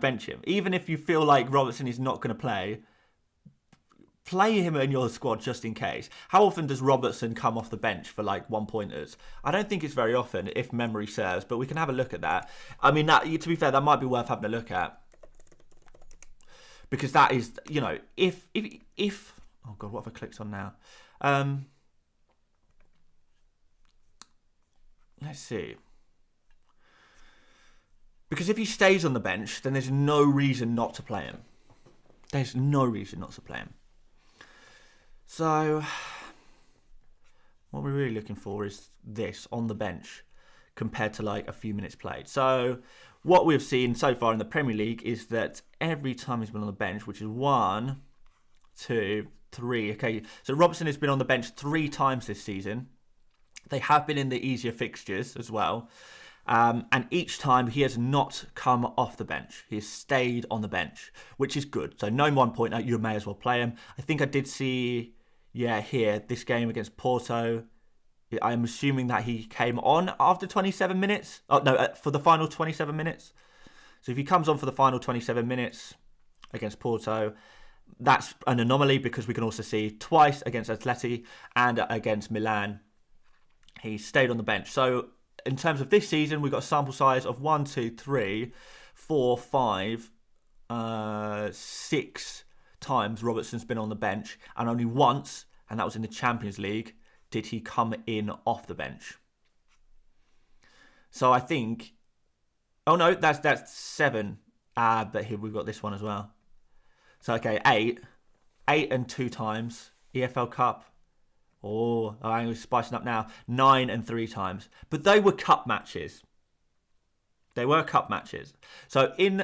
bench him. Even if you feel like Robertson is not going to play him in your squad just in case. How often does Robertson come off the bench for like 1-pointers? I don't think it's very often, if memory serves, but we can have a look at that. I mean, that, to be fair, that might be worth having a look at. Because that is, if oh God, what have I clicked on now? Let's see. Because if he stays on the bench, then there's no reason not to play him. There's no reason not to play him. So, what we're really looking for is this on the bench compared to like a few minutes played. So, what we've seen so far in the Premier League is that every time he's been on the bench, which is 1, 2, 3. Okay, so Robertson has been on the bench 3 times this season. They have been in the easier fixtures as well. And each time he has not come off the bench. He has stayed on the bench, which is good. So no 1-pointer, you may as well play him. I think I did see, here, this game against Porto. I'm assuming that he came on after 27 minutes. Oh, no, for the final 27 minutes. So if he comes on for the final 27 minutes against Porto, that's an anomaly because we can also see twice against Atleti and against Milan, he stayed on the bench. So in terms of this season, we've got a sample size of 1, 2, 3, 4, 5, 6 times Robertson's been on the bench, and only once, and that was in the Champions League, did he come in off the bench. So I think, oh no, that's 7. But here we've got this one as well. So okay, 8 and 2 times EFL Cup. Oh, I'm spicing up now. 9 and 3 times. But they were cup matches. So in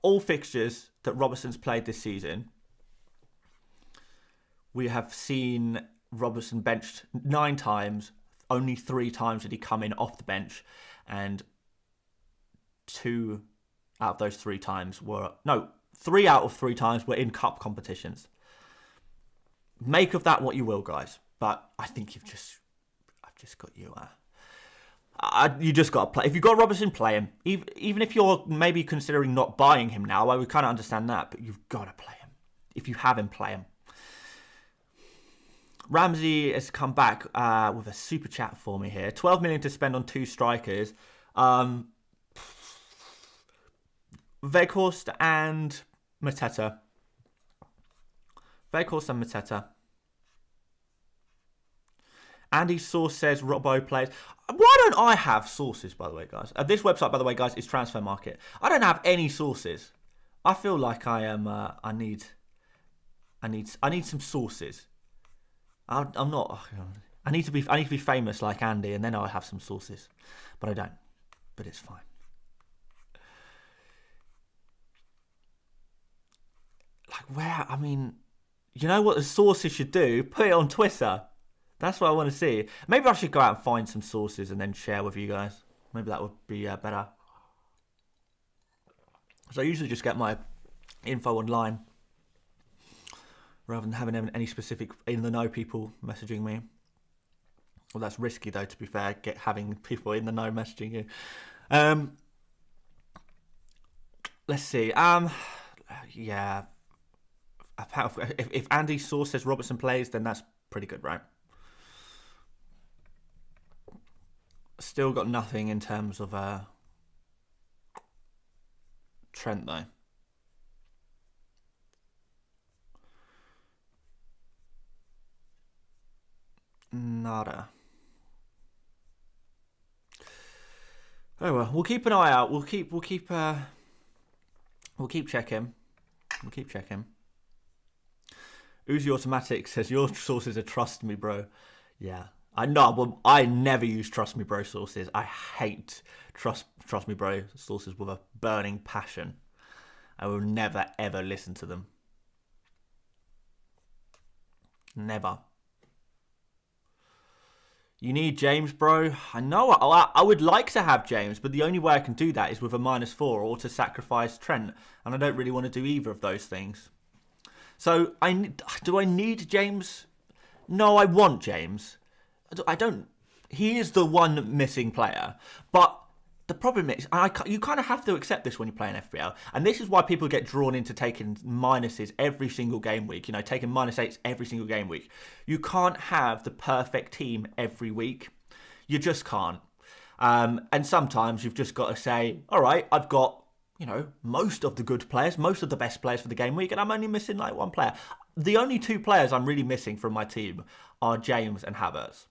all fixtures that Robertson's played this season, we have seen Robertson benched 9 times. Only 3 times did he come in off the bench. And 2 out of those 3 times were... No, 3 out of 3 times were in cup competitions. Make of that what you will, guys. But I think I've just got you. You just got to play. If you've got Robertson, play him. Even if you're maybe considering not buying him now, I would kind of understand that. But you've got to play him. If you have him, play him. Ramsey has come back with a super chat for me here. 12 million to spend on 2 strikers. Weghorst and Mateta. Andy Source says Robbo plays. Why don't I have sources, by the way, guys? This website, by the way, guys, is Transfer Market. I don't have any sources. I feel like I am. I need some sources. I'm not. I need to be famous like Andy, and then I'll have some sources. But I don't. But it's fine. 12 million to spend on 2 strikers. Weghorst and Mateta. Andy Source says Robbo plays. Why don't I have sources? I don't have any sources. I feel like I need some sources. I need to be famous like Andy, and then I'll have some sources. But I don't. But it's fine. I mean, you know what the sources should do? Put it on Twitter. That's what I want to see. Maybe I should go out and find some sources and then share with you guys. Maybe that would be better. So I usually just get my info online rather than having any specific in the know people messaging me. Well, that's risky though. To be fair, having people in the know messaging you. Let's see. Yeah. If Andy's source says Robertson plays, then that's pretty good, right? Still got nothing in terms of Trent though. Nada. Oh well, we'll keep an eye out. We'll keep checking. We'll keep checking. Uzi Automatic says your sources are trust me, bro. Yeah, I know. Well, I never use trust me, bro sources. I hate trust me, bro sources with a burning passion. I will never ever listen to them. Never. You need James, bro. I know. I would like to have James, but the only way I can do that is with a -4 or to sacrifice Trent, and I don't really want to do either of those things. So do I need James? No, I want James. I don't. He is the one missing player, but the problem is, you kind of have to accept this when you play in FPL, and this is why people get drawn into taking minuses every single game week. You know, taking -8s every single game week. You can't have the perfect team every week. You just can't. And sometimes you've just got to say, all right, I've got, you know, most of the good players, most of the best players for the game week, and I'm only missing like one player. The only two players I'm really missing from my team are James and Havertz.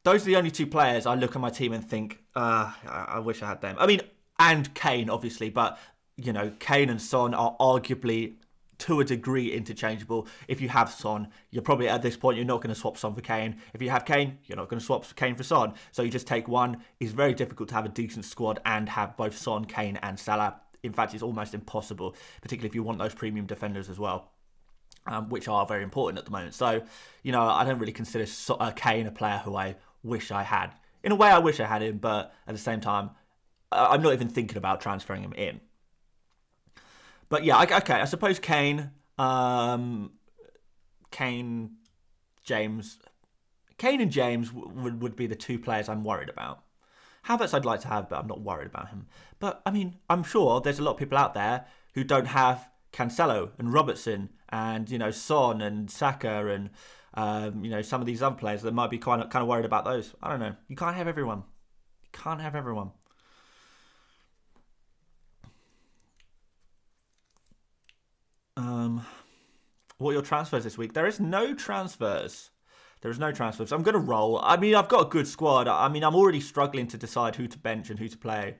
Those are the only two players I look at my team and think, I wish I had them. I mean, and Kane, obviously, but, you know, Kane and Son are arguably, to a degree, interchangeable. If you have Son, you're probably, at this point, you're not going to swap Son for Kane. If you have Kane, you're not going to swap Kane for Son. So you just take one. It's very difficult to have a decent squad and have both Son, Kane and Salah. In fact, it's almost impossible, particularly if you want those premium defenders as well. Which are very important at the moment. So, you know, I don't really consider Kane a player who I wish I had. In a way, I wish I had him, but at the same time, I'm not even thinking about transferring him in. But yeah, okay, I suppose Kane, James would be the two players I'm worried about. Havertz I'd like to have, but I'm not worried about him. But, I mean, I'm sure there's a lot of people out there who don't have Cancelo and Robertson and, you know, Son and Saka and, you know, some of these other players that might be kind of worried about those. I don't know. You can't have everyone. You can't have everyone. What are your transfers this week? There is no transfers. I'm going to roll. I mean, I've got a good squad. I mean, I'm already struggling to decide who to bench and who to play.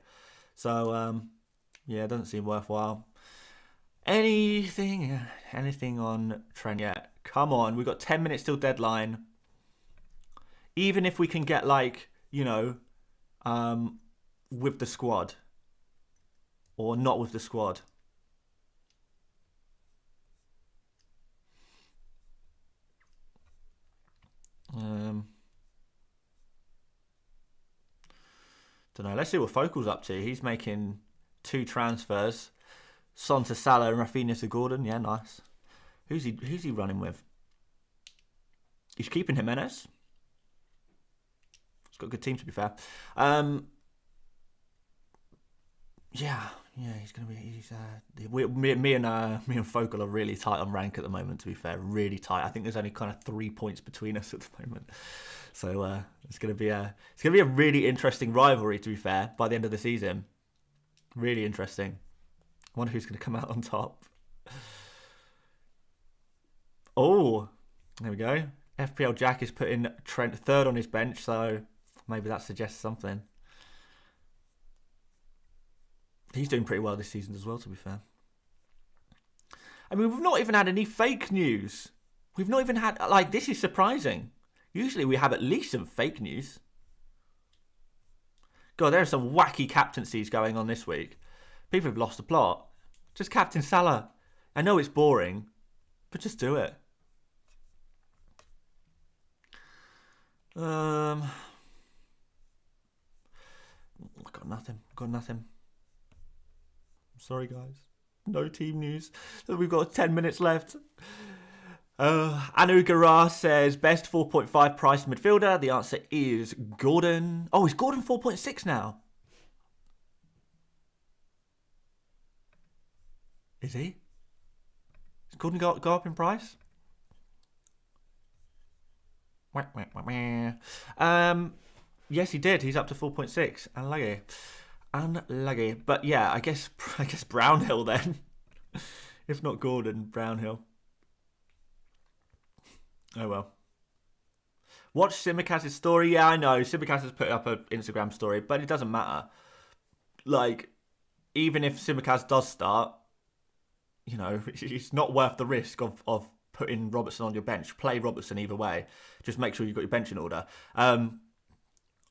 So, yeah, it doesn't seem worthwhile. Anything on Trent yet? Come on, we've got 10 minutes till deadline. Even if we can get, like, you know, with the squad. Or not with the squad. Don't know. Let's see what Focal's up to. He's making 2 transfers. Son to Salah and Rafinha to Gordon. Yeah, nice. Who's he running with? He's keeping Jimenez. He's got a good team, to be fair. Yeah, he's gonna be. Me and Focal are really tight on rank at the moment. To be fair, really tight. I think there's only kind of 3 points between us at the moment. So it's gonna be a really interesting rivalry. To be fair, by the end of the season, really interesting. I wonder who's going to come out on top. Oh, there we go. FPL Jack is putting Trent 3rd on his bench, so maybe that suggests something. He's doing pretty well this season as well, to be fair. I mean, we've not even had any fake news. We've not even had, like, this is surprising. Usually we have at least some fake news. God, there are some wacky captaincies going on this week. People have lost the plot. Just captain Salah. I know it's boring, but just do it. I got nothing. I'm sorry, guys. No team news. We've got 10 minutes left. Anu Garra says, best 4.5 price midfielder. The answer is Gordon. Oh, is Gordon 4.6 now? Is he? Has Gordon go up in price? Yes, he did. He's up to 4.6. Unlucky. But yeah, I guess Brownhill then. If not Gordon, Brownhill. Oh well. Watch Simicast's story. Yeah, I know. Simicast has put up an Instagram story, but it doesn't matter. Like, even if Simicast does start, you know, it's not worth the risk of putting Robertson on your bench. Play Robertson either way. Just make sure you've got your bench in order.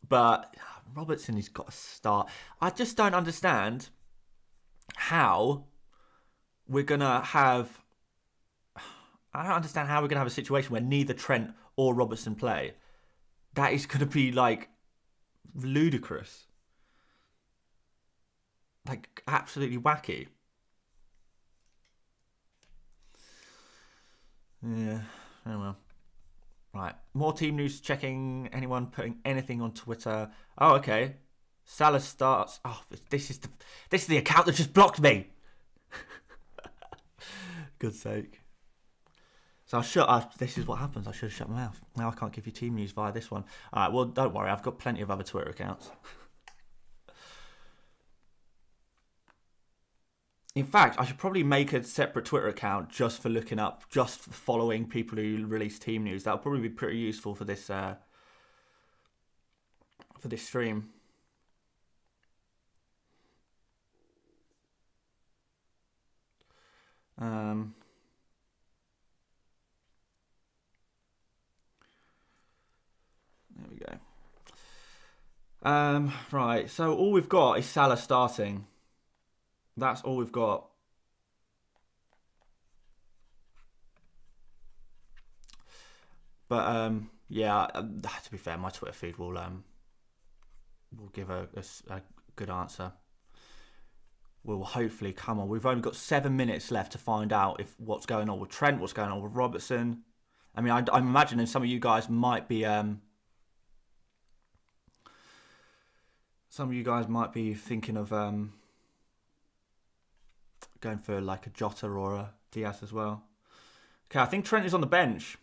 But Robertson, he's got to start. I just don't understand how we're going to have... I don't understand how we're going to have a situation where neither Trent or Robertson play. That is going to be, like, ludicrous. Like, absolutely wacky. Yeah, oh well. Right, more team news checking. Anyone putting anything on Twitter? Oh, okay. Salah starts. Oh, this is the account that just blocked me. Good sake. So this is what happens. I should have shut my mouth. Now I can't give you team news via this one. All right, well, don't worry. I've got plenty of other Twitter accounts. In fact, I should probably make a separate Twitter account just for following people who release team news. That'll probably be pretty useful for this stream. There we go. Right, so all we've got is Salah starting. That's all we've got. But yeah, to be fair, my Twitter feed will give a good answer. Will hopefully come on. We've only got 7 minutes left to find out what's going on with Trent, what's going on with Robertson. I mean, I'm imagining some of you guys might be thinking of going for like a Jota or a Diaz as well. Okay, I think Trent is on the bench.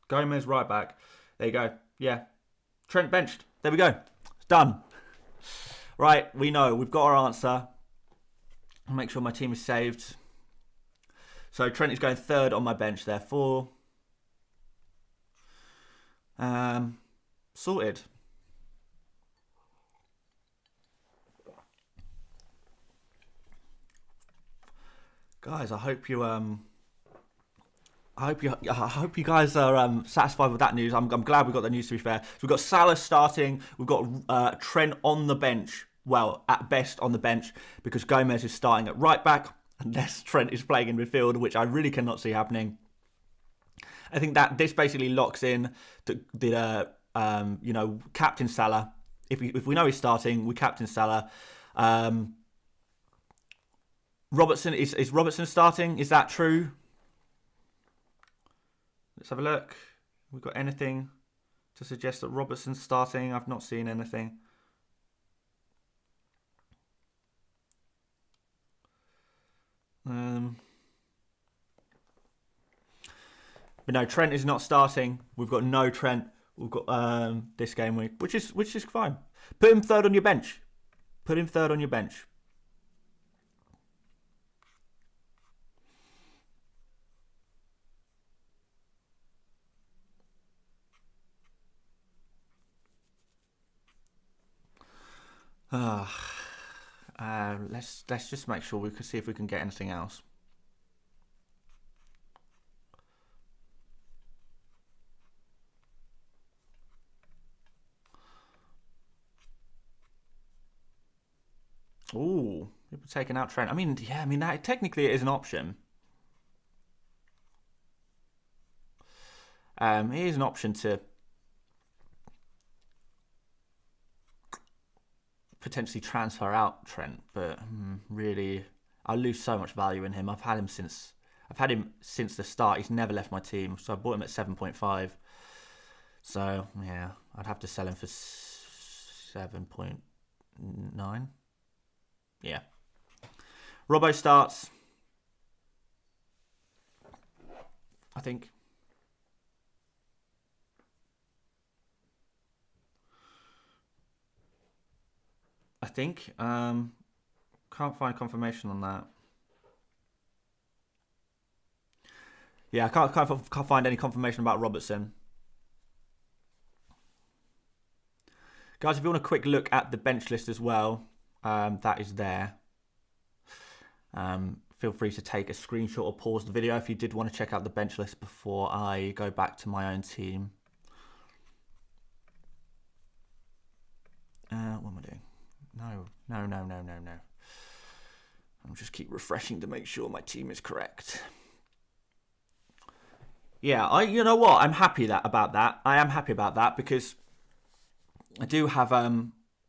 Gomez right back. There you go. Yeah. Trent benched. There we go. It's done. Right, we know. We've got our answer. I'll make sure my team is saved. So Trent is going third on my bench, therefore. Sorted. Guys, I hope you guys are satisfied with that news. I'm glad we got the news, to be fair. So we've got Salah starting. We've got Trent on the bench. Well, at best on the bench, because Gomez is starting at right back, unless Trent is playing in midfield, which I really cannot see happening. I think that this basically locks in the captain Salah. If we know he's starting, we captain Salah. Robertson is Robertson starting? Is that true? Let's have a look. We've got anything to suggest that Robertson's starting? I've not seen anything. But no, Trent is not starting. We've got no Trent. We've got this game week, which is fine. Put him third on your bench. Let's just make sure we can see if we can get anything else. Ooh, people taking out Trent. I mean, yeah, I mean, that technically it is an option. It is an option to potentially transfer out Trent, but really, I lose so much value in him. I've had him since the start. He's never left my team, so I bought him at 7.5. So yeah, I'd have to sell him for 7.9. Yeah. Robbo starts, I think. Can't find confirmation on that. Yeah, I can't find any confirmation about Robertson. Guys, if you want a quick look at the bench list as well, that is there. Feel free to take a screenshot or pause the video if you did want to check out the bench list before I go back to my own team. What am I doing? No. I'll just keep refreshing to make sure my team is correct. Yeah, you know what? I'm happy about that. I am happy about that because I do have a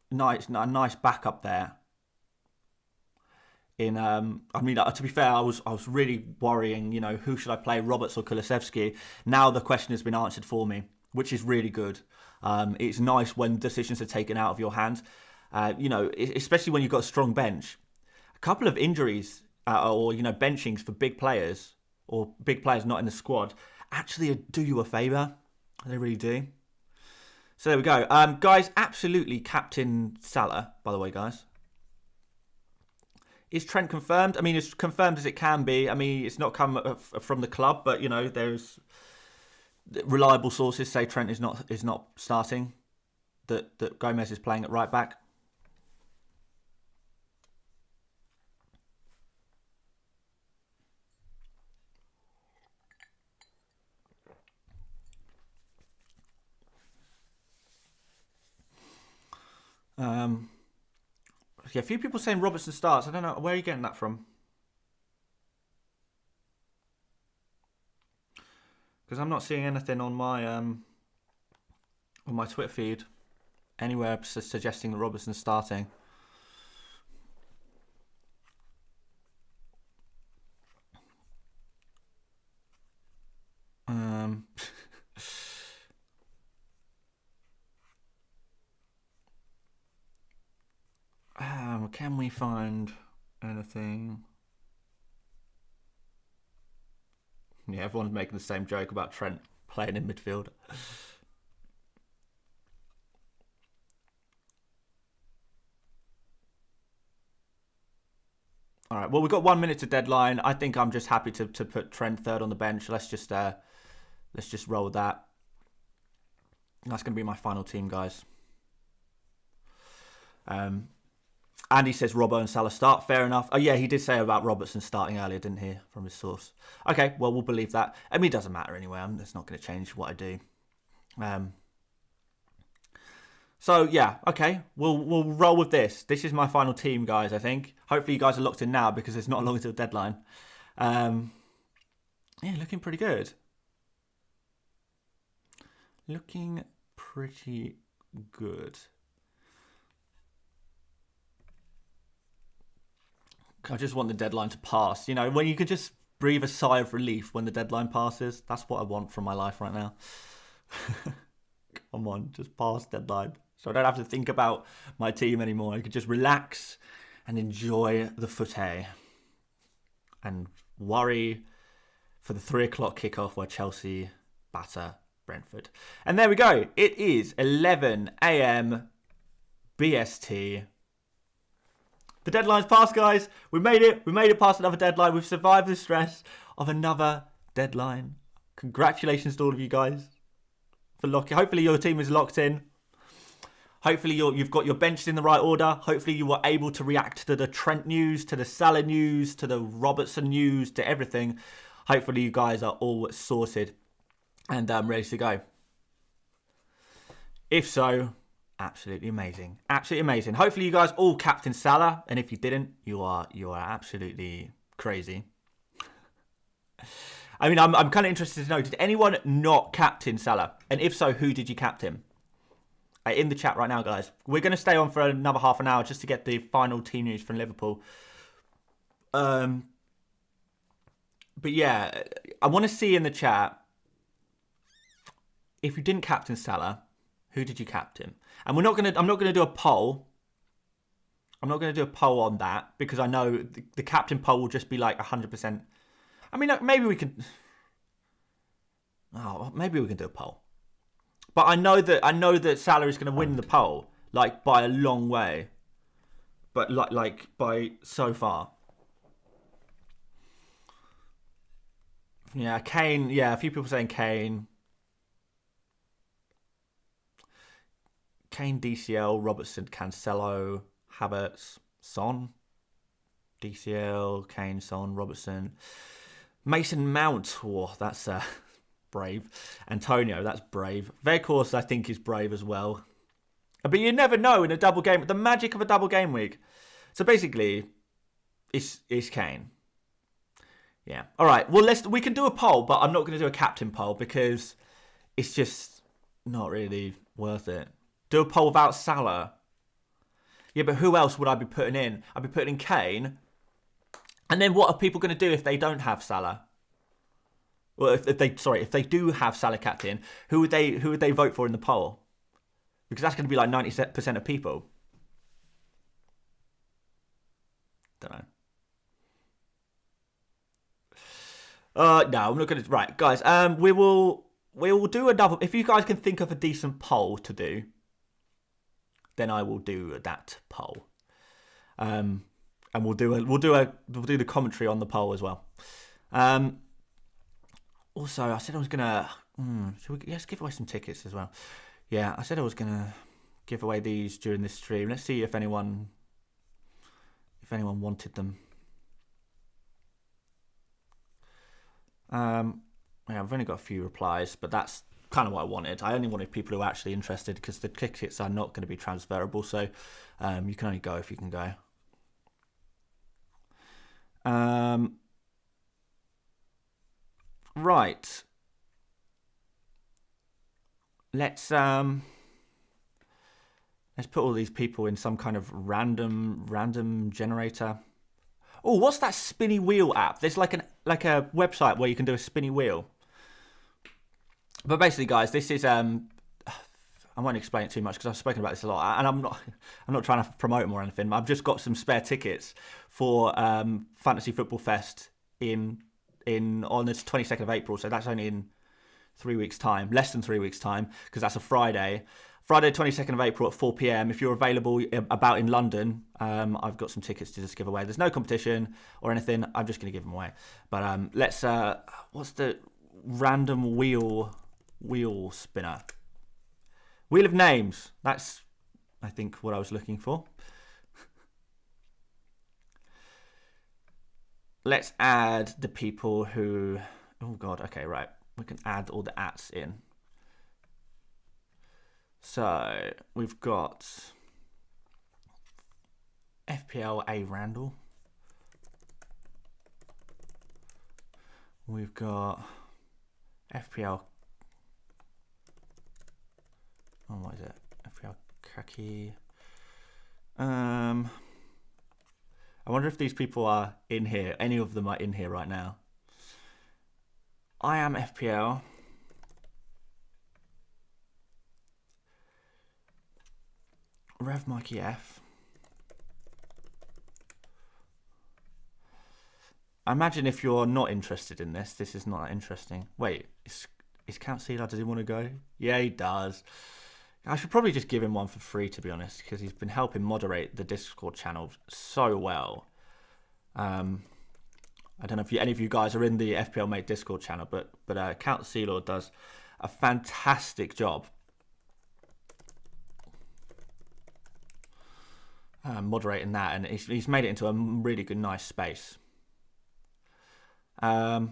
nice backup there. To be fair, I was really worrying. You know, who should I play, Roberts or Kulusevski? Now the question has been answered for me, which is really good. It's nice when decisions are taken out of your hands. Especially when you've got a strong bench. A couple of injuries or benchings for big players or big players not in the squad actually do you a favour. They really do. So there we go. Guys, absolutely captain Salah, by the way, guys. Is Trent confirmed? I mean, as confirmed as it can be. I mean, it's not come from the club, but, there's reliable sources say Trent is not starting, that Gomez is playing at right back. Yeah, a few people saying Robertson starts. I don't know. Where are you getting that from? Because I'm not seeing anything on my Twitter feed anywhere suggesting that Robertson's starting. Can we find anything? Yeah, everyone's making the same joke about Trent playing in midfield. All right. Well, we've got 1 minute to deadline. I think I'm just happy to put Trent third on the bench. Let's just roll with that. That's going to be my final team, guys. Andy says Robbo and Salah start. Fair enough. Oh, yeah, he did say about Robertson starting earlier, didn't he? From his source. Okay, well, we'll believe that. I mean, it doesn't matter anyway. It's not going to change what I do. So, yeah, okay. We'll roll with this. This is my final team, guys, I think. Hopefully you guys are locked in now because it's not long until deadline. Yeah, looking pretty good. Looking pretty good. I just want the deadline to pass. When you could just breathe a sigh of relief when the deadline passes. That's what I want from my life right now. Come on, just pass deadline. So I don't have to think about my team anymore. I could just relax and enjoy the footy. And worry for the 3 o'clock kickoff where Chelsea batter Brentford. And there we go. It is 11 a.m. BST. The deadline's passed, guys. We made it. We made it past another deadline. We've survived the stress of another deadline. Congratulations to all of you guys for locking. Hopefully your team is locked in. Hopefully you've got your benches in the right order. Hopefully you were able to react to the Trent news, to the Salah news, to the Robertson news, to everything. Hopefully you guys are all sorted and ready to go. If so, Absolutely amazing. Absolutely amazing. Hopefully you guys all captain Salah, and if you didn't, you are absolutely crazy. I mean, I'm kind of interested to know, did anyone not captain Salah? And if so, who did you captain? In the chat right now, guys. We're going to stay on for another half an hour just to get the final team news from Liverpool. But yeah, I want to see in the chat, if you didn't captain Salah, who did you captain? And I'm not going to do a poll. I'm not going to do a poll on that because I know the captain poll will just be like 100%. I mean, maybe we can. Oh, maybe we can do a poll. But I know that Salah is going to win the poll, like by a long way. But like by so far. Yeah, Kane. Yeah, a few people saying Kane. Kane, DCL, Robertson, Cancelo, Havertz, Son. DCL, Kane, Son, Robertson. Mason Mount. Oh, that's brave. Antonio, that's brave. Weghorst, I think, is brave as well. But you never know in a double game. The magic of a double game week. So basically, it's Kane. Yeah. All right. Well, we can do a poll, but I'm not going to do a captain poll because it's just not really worth it. Do a poll without Salah. Yeah, but who else would I be putting in? I'd be putting in Kane. And then what are people going to do if they don't have Salah? Well, if they do have Salah captain, who would they vote for in the poll? Because that's going to be like 90% of people. Don't know. No, I'm not going to. Right, guys. We will do another. If you guys can think of a decent poll to do, then I will do that poll. And we'll do the commentary on the poll as well. Also, I said I was gonna. Let's give away some tickets as well. Yeah, I said I was gonna give away these during this stream. Let's see if anyone wanted them. Yeah, I've only got a few replies, but that's kind of what I wanted. I only wanted people who are actually interested because the tickets are not going to be transferable. So you can only go if you can go. Right. Let's put all these people in some kind of random generator. Oh, what's that spinny wheel app? There's like a website where you can do a spinny wheel. But basically, guys, this is I won't explain it too much because I've spoken about this a lot, and I'm not trying to promote them or anything. I've just got some spare tickets for Fantasy Football Fest on the 22nd of April. So that's only in 3 weeks' time, less than 3 weeks' time, because that's a Friday. Friday, 22nd of April at 4 p.m. If you're available about in London, I've got some tickets to just give away. There's no competition or anything. I'm just going to give them away. But let's. What's the random wheel spinner? Wheel of names. That's, I think, what I was looking for. Let's add the people who. Oh God. Okay, right. We can add all the ats in. So we've got FPL A Randall. We've got FPL. Oh, what is it? FPL Kaki. I wonder if these people are in here. Any of them are in here right now. I am FPL. Rev Mikey F. I imagine if you're not interested in this is not that interesting. Wait, is Count Sealer, does he want to go? Yeah, he does. I should probably just give him one for free, to be honest, because he's been helping moderate the Discord channel so well. I don't know if any of you guys are in the FPL Mate Discord channel, but Count Sealer does a fantastic job moderating that, and he's made it into a really good, nice space. Nishit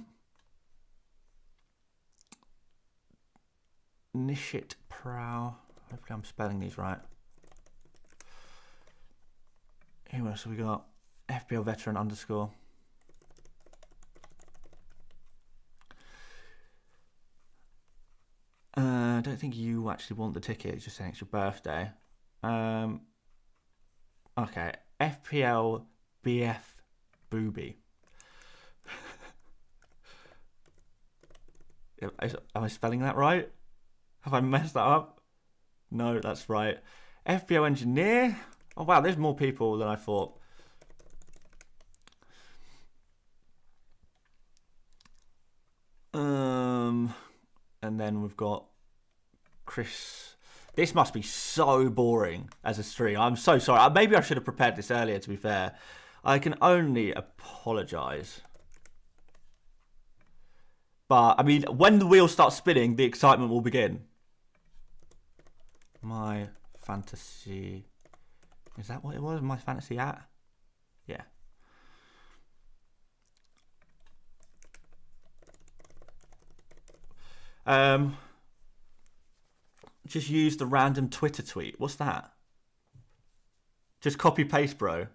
Prow. Hopefully I'm spelling these right. Who else have we got? FPL veteran underscore. I don't think you actually want the ticket. It's just saying it's your birthday. Okay. FPL BF Booby. Am I spelling that right? Have I messed that up? No, that's right. FPL Engineer. Oh, wow. There's more people than I thought. And then we've got Chris. This must be so boring as a stream. I'm so sorry. Maybe I should have prepared this earlier, to be fair. I can only apologise. But, I mean, when the wheel starts spinning, the excitement will begin. My fantasy... Is that what it was? My fantasy at? Yeah. Just use the random Twitter tweet. What's that? Just copy paste, bro.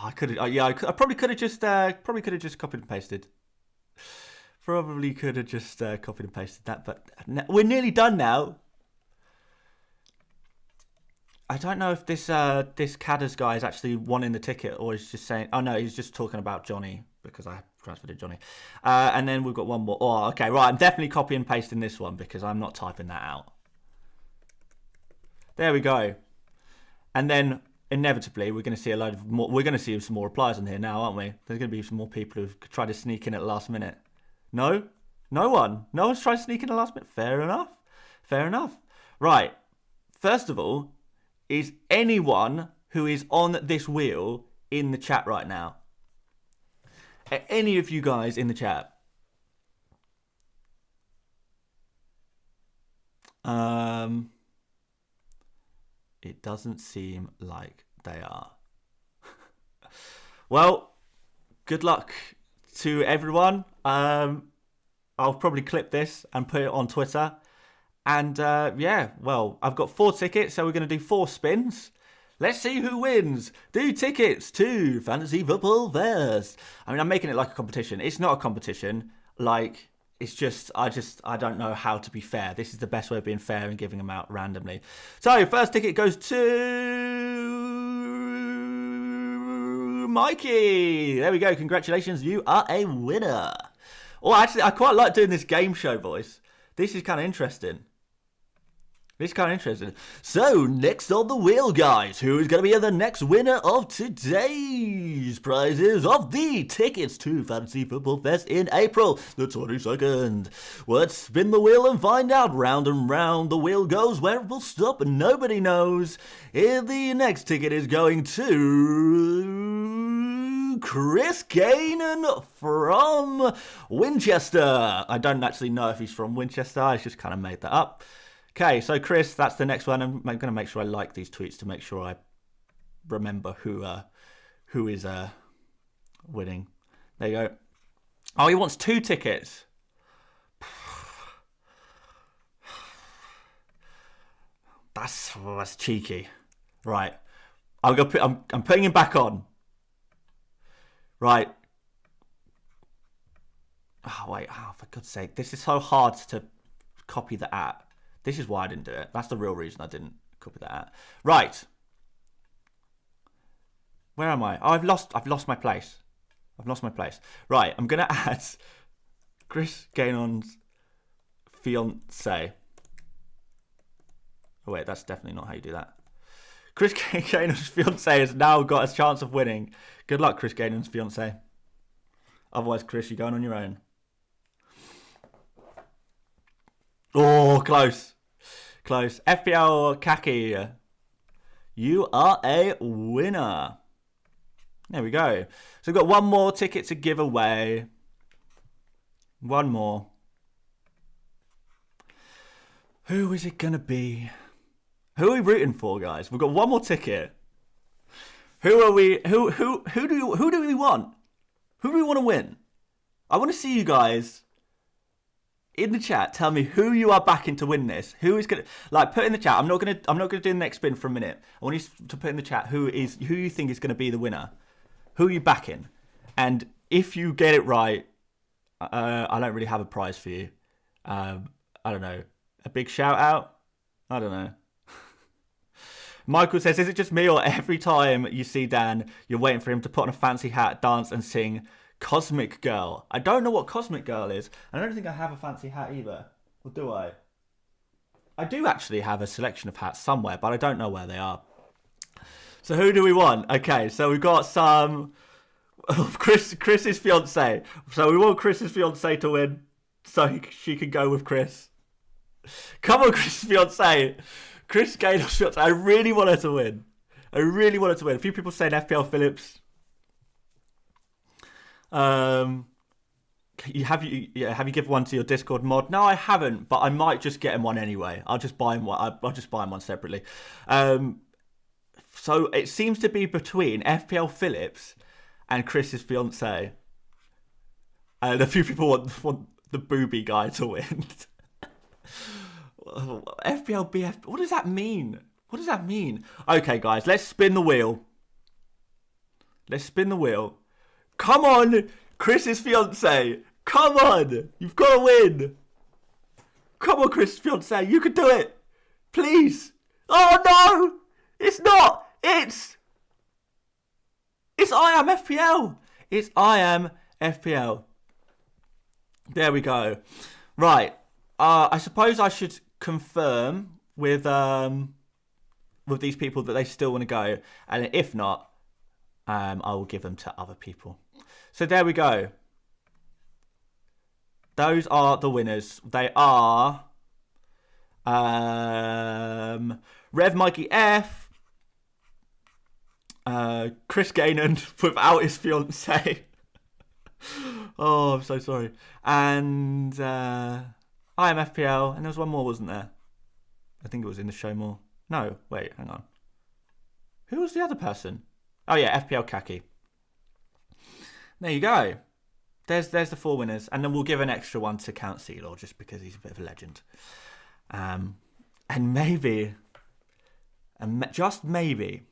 I could. Yeah, I probably could have just. Probably could have just copied and pasted. Probably could have just copied and pasted that. But we're nearly done now. I don't know if this Cadders guy is actually wanting the ticket or he's just saying. Oh no, he's just talking about Johnny because I transferred to Johnny. And then we've got one more. Oh, okay, right. I'm definitely copy and pasting this one because I'm not typing that out. There we go. And then inevitably we're going to see a load of more. We're going to see some more replies on here now, aren't we? There's going to be some more people who've tried to sneak in at the last minute. No, no one's tried to sneak in at the last minute. Fair enough. Fair enough. Right. First of all, is anyone who is on this wheel in the chat right now? Any of you guys in the chat? It doesn't seem like they are. Well, good luck to everyone. I'll probably clip this and put it on Twitter. And yeah, well, I've got 4 tickets, so we're going to do 4 spins. Let's see who wins. Do tickets to Fantasy Football First. I mean, I'm making it like a competition. It's not a competition. Like, it's just, I don't know how to be fair. This is the best way of being fair and giving them out randomly. So, first ticket goes to Mikey. There we go. Congratulations. You are a winner. Oh, actually, I quite like doing this game show voice. This is kind of interesting. So, next on the wheel, guys, who is going to be the next winner of today's prizes of the tickets to Fantasy Football Fest in April the 22nd? Let's spin the wheel and find out. Round and round the wheel goes. Where it will stop, nobody knows. The next ticket is going to Chris Gainen from Winchester. I don't actually know if he's from Winchester. I just kind of made that up. Okay, so Chris, that's the next one. I'm going to make sure I like these tweets to make sure I remember who is winning. There you go. Oh, he wants 2 tickets. That's cheeky. Right, I'm putting him back on. Right. Oh wait, for God's sake, this is so hard to copy the app. This is why I didn't do it. That's the real reason I didn't copy that. Right. Where am I? Oh, I've lost my place. Right, I'm going to add Chris Gainon's fiance. Oh, wait, that's definitely not how you do that. Chris Gainon's fiance has now got a chance of winning. Good luck, Chris Gainon's fiance. Otherwise, Chris, you're going on your own. Oh, close. FPL Kaki, you are a winner. There we go. So we've got one more ticket to give away. One more. Who is it going to be? Who are we rooting for, guys? We've got one more ticket. Who are we? Who do we want? Who do we want to win? I want to see you guys in the chat, tell me who you are backing to win this. Who is gonna put in the chat? I'm not gonna do the next spin for a minute. I want you to put in the chat who you think is gonna be the winner. Who are you backing? And if you get it right, I don't really have a prize for you. I don't know. A big shout out? I don't know. Michael says, is it just me or every time you see Dan, you're waiting for him to put on a fancy hat, dance and sing Cosmic Girl? I don't know what Cosmic Girl is. I don't think I have a fancy hat either. Or do I? I do actually have a selection of hats somewhere, but I don't know where they are. So who do we want? Okay, so we've got some of Chris's fiance. So we want Chris's fiance to win, so she can go with Chris. Come on, Chris's fiance. Chris Gaynor's fiance. I really want her to win. A few people saying FPL Phillips. Have you given one to your Discord mod? No, I haven't, but I might just get him one anyway. I'll just buy him one. I'll just buy him one separately. So it seems to be between FPL Phillips and Chris's fiance. And a few people want the booby guy to win. FPL BF. What does that mean? Okay, guys, let's spin the wheel. Come on, Chris's fiance. Come on. You've got to win. Come on, Chris's fiance. You can do it. Please. Oh, no. It's not. It's I am FPL. There we go. Right. I suppose I should confirm with these people that they still want to go, and if not, I will give them to other people. So there we go. Those are the winners. They are Rev Mikey F, Chris Gaynor without his fiance. Oh, I'm so sorry. And I am FPL, and there was one more, wasn't there? I think it was in the show more. No, wait, hang on. Who was the other person? Oh yeah, FPL Kaki. There you go. There's the 4 winners, and then we'll give an extra one to Count Sealor just because he's a bit of a legend. And maybe, just maybe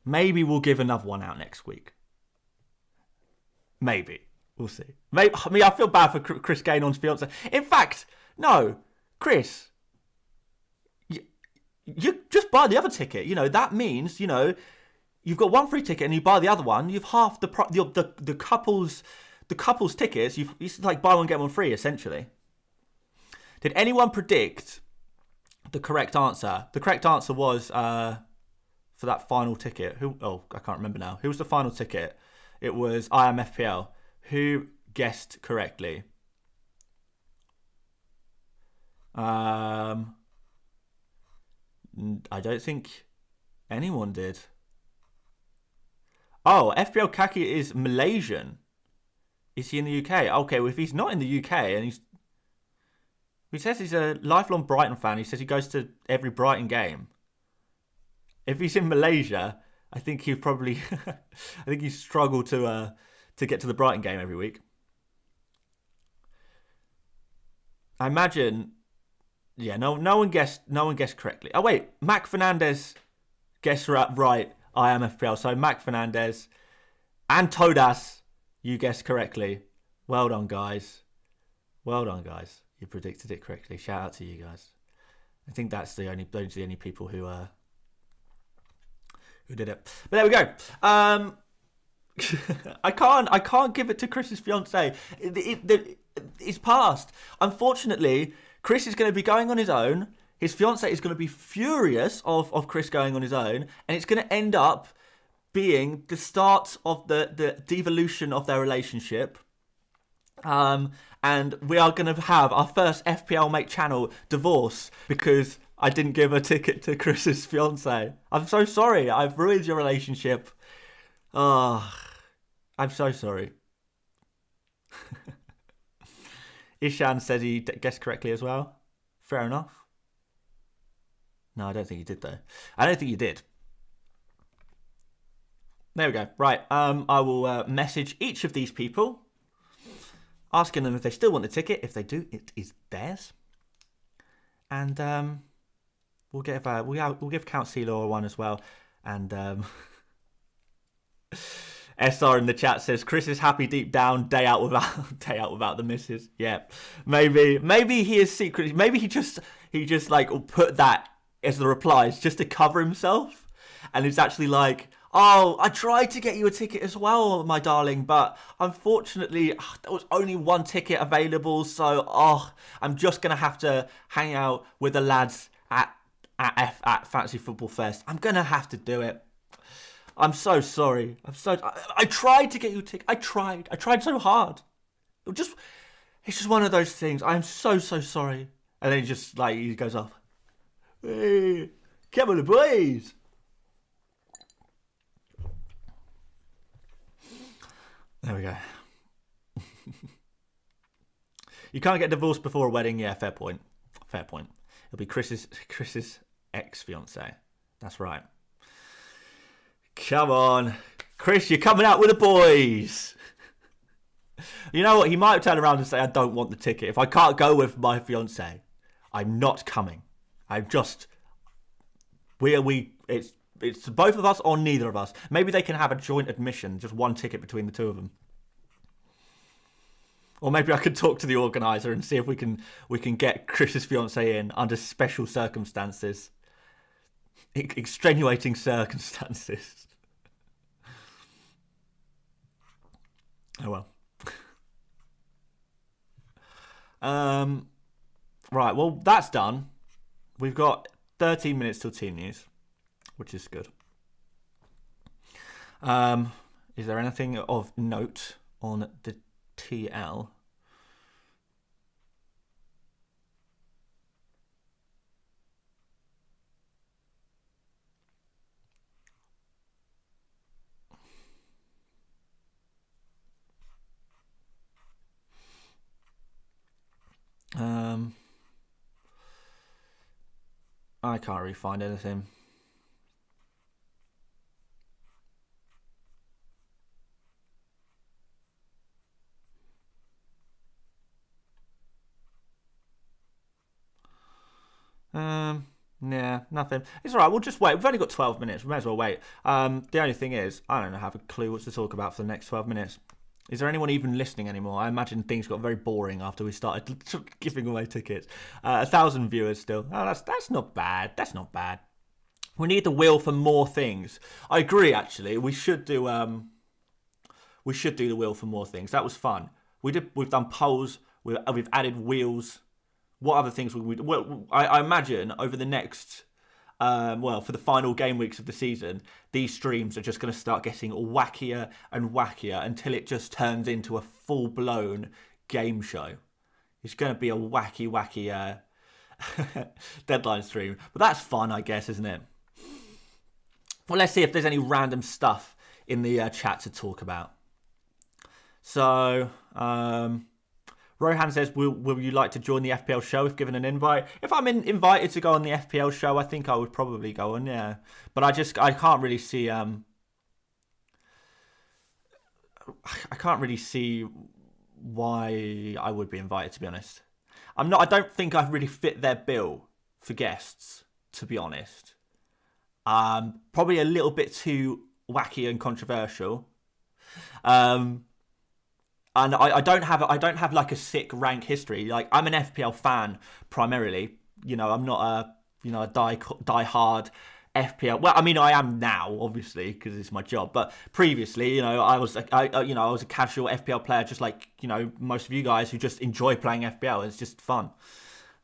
we'll give another one out next week. Maybe. We'll see. Maybe, I feel bad for Chris Gaynor's fiance. In fact, no, Chris, you just buy the other ticket. You know, that means, you know, you've got one free ticket and you buy the other one, you've half the couple's tickets. It's like buy one get one free essentially. Did anyone predict the correct answer? The correct answer was for that final ticket. I can't remember now. Who was the final ticket? It was I am FPL. Who guessed correctly? I don't think anyone did. Oh, FPL Kaki is Malaysian. Is he in the UK? Okay, well, if he's not in the UK and he says he's a lifelong Brighton fan. He says he goes to every Brighton game. If he's in Malaysia, I think he probably, I think he struggled to get to the Brighton game every week. I imagine, yeah, no one guessed correctly. Oh wait, Mac Fernandez guessed right. I am FPL. So Mac Fernandez and Todas, you guessed correctly. Well done, guys. You predicted it correctly. Shout out to you guys. I think those are the only people who did it. But there we go. I can't give it to Chris's fiance. It's past. Unfortunately, Chris is going to be going on his own. His fiance is going to be furious of Chris going on his own, and it's going to end up being the start of the devolution of their relationship. And we are going to have our first FPL Mate channel divorce because I didn't give a ticket to Chris's fiance. I'm so sorry. I've ruined your relationship. Oh, I'm so sorry. Ishan said he guessed correctly as well. Fair enough. No, I don't think he did though. I don't think you did. There we go. Right. I will message each of these people asking them if they still want the ticket. If they do, it is theirs. And we'll give Count Sealor one as well. And SR in the chat says Chris is happy deep down, day out without the misses. Yeah, maybe he is secretly. Maybe he just like put that as the replies just to cover himself, and it's actually like, oh, I tried to get you a ticket as well, my darling, but unfortunately there was only one ticket available, so I'm just gonna have to hang out with the lads at Fantasy Football Fest. I'm gonna have to do it. I'm so sorry. I tried to get you a ticket. I tried so hard. It's just one of those things. I'm so sorry. And then he goes off. Hey, come on, boys. There we go. You can't get divorced before a wedding. Yeah, fair point. It'll be Chris's ex-fiance. That's right. Come on. Chris, you're coming out with the boys. You know what? He might turn around and say, I don't want the ticket. If I can't go with my fiance, I'm not coming. It's both of us or neither of us. Maybe they can have a joint admission, just one ticket between the two of them. Or maybe I could talk to the organizer and see if we can get Chris's fiance in under special circumstances. Extenuating circumstances. Oh well. Right, well, that's done. We've got 13 minutes till team news, which is good. Is there anything of note on the TL? I can't really find anything. Yeah, nothing. It's alright, we'll just wait. We've only got 12 minutes. We may as well wait. The only thing is, I don't have a clue what to talk about for the next 12 minutes. Is there anyone even listening anymore? I imagine things got very boring after we started giving away tickets. 1,000 viewers still. Oh, that's not bad. That's not bad. We need the wheel for more things. I agree. Actually, we should do the wheel for more things. That was fun. We've done polls. We've added wheels. What other things would we do? Well, I imagine over the next. For the final game weeks of the season, these streams are just going to start getting wackier and wackier until it just turns into a full-blown game show. It's going to be a wacky deadline stream. But that's fun, I guess, isn't it? Well, let's see if there's any random stuff in the chat to talk about. So, Rohan says, will you like to join the FPL show if given an invite? If I'm invited to go on the FPL show, I think I would probably go on, yeah. But I can't really see... I can't really see why I would be invited, to be honest. I don't think I really fit their bill for guests, to be honest. Probably a little bit too wacky and controversial. And I don't have like a sick rank history. Like, I'm an FPL fan primarily. You know, I'm not a die hard FPL. Well, I mean, I am now, obviously, because it's my job. But previously, you know, I was a casual FPL player, just like, you know, most of you guys who just enjoy playing FPL. It's just fun.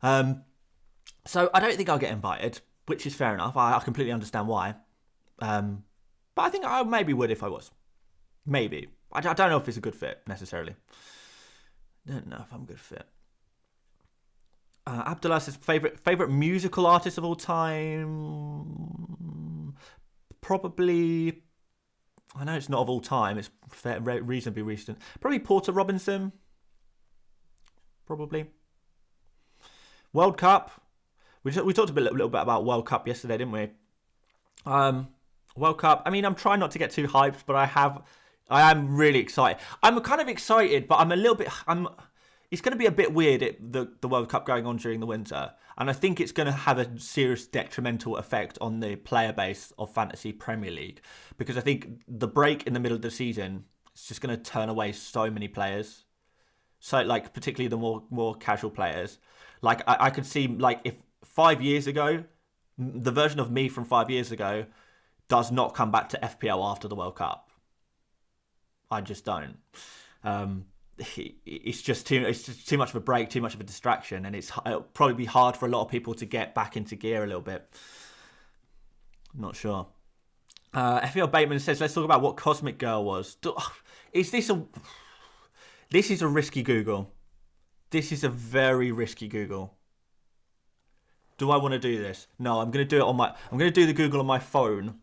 So I don't think I'll get invited, which is fair enough. I completely understand why. But I think I maybe would if I was. Maybe. I don't know if it's a good fit, necessarily. Don't know if I'm a good fit. Abdullah says, favourite musical artist of all time? Probably... I know it's not of all time. It's reasonably recent. Probably Porter Robinson. Probably. World Cup. We talked a little bit about World Cup yesterday, didn't we? World Cup. I mean, I'm trying not to get too hyped, but I have I am really excited. I'm kind of excited, but I'm a little bit. It's going to be a bit weird, the World Cup going on during the winter. And I think it's going to have a serious detrimental effect on the player base of Fantasy Premier League. Because I think the break in the middle of the season is just going to turn away so many players. So, like, particularly the more casual players. Like, I could see, like, if 5 years ago, the version of me from 5 years ago does not come back to FPL after the World Cup. I just don't. It's just too much of a break, too much of a distraction, and it'll probably be hard for a lot of people to get back into gear a little bit. I'm not sure. FPL Bateman says, let's talk about what Cosmic Girl was. This is a risky Google. This is a very risky Google. Do I want to do this? No, I'm going to do it I'm going to do the Google on my phone.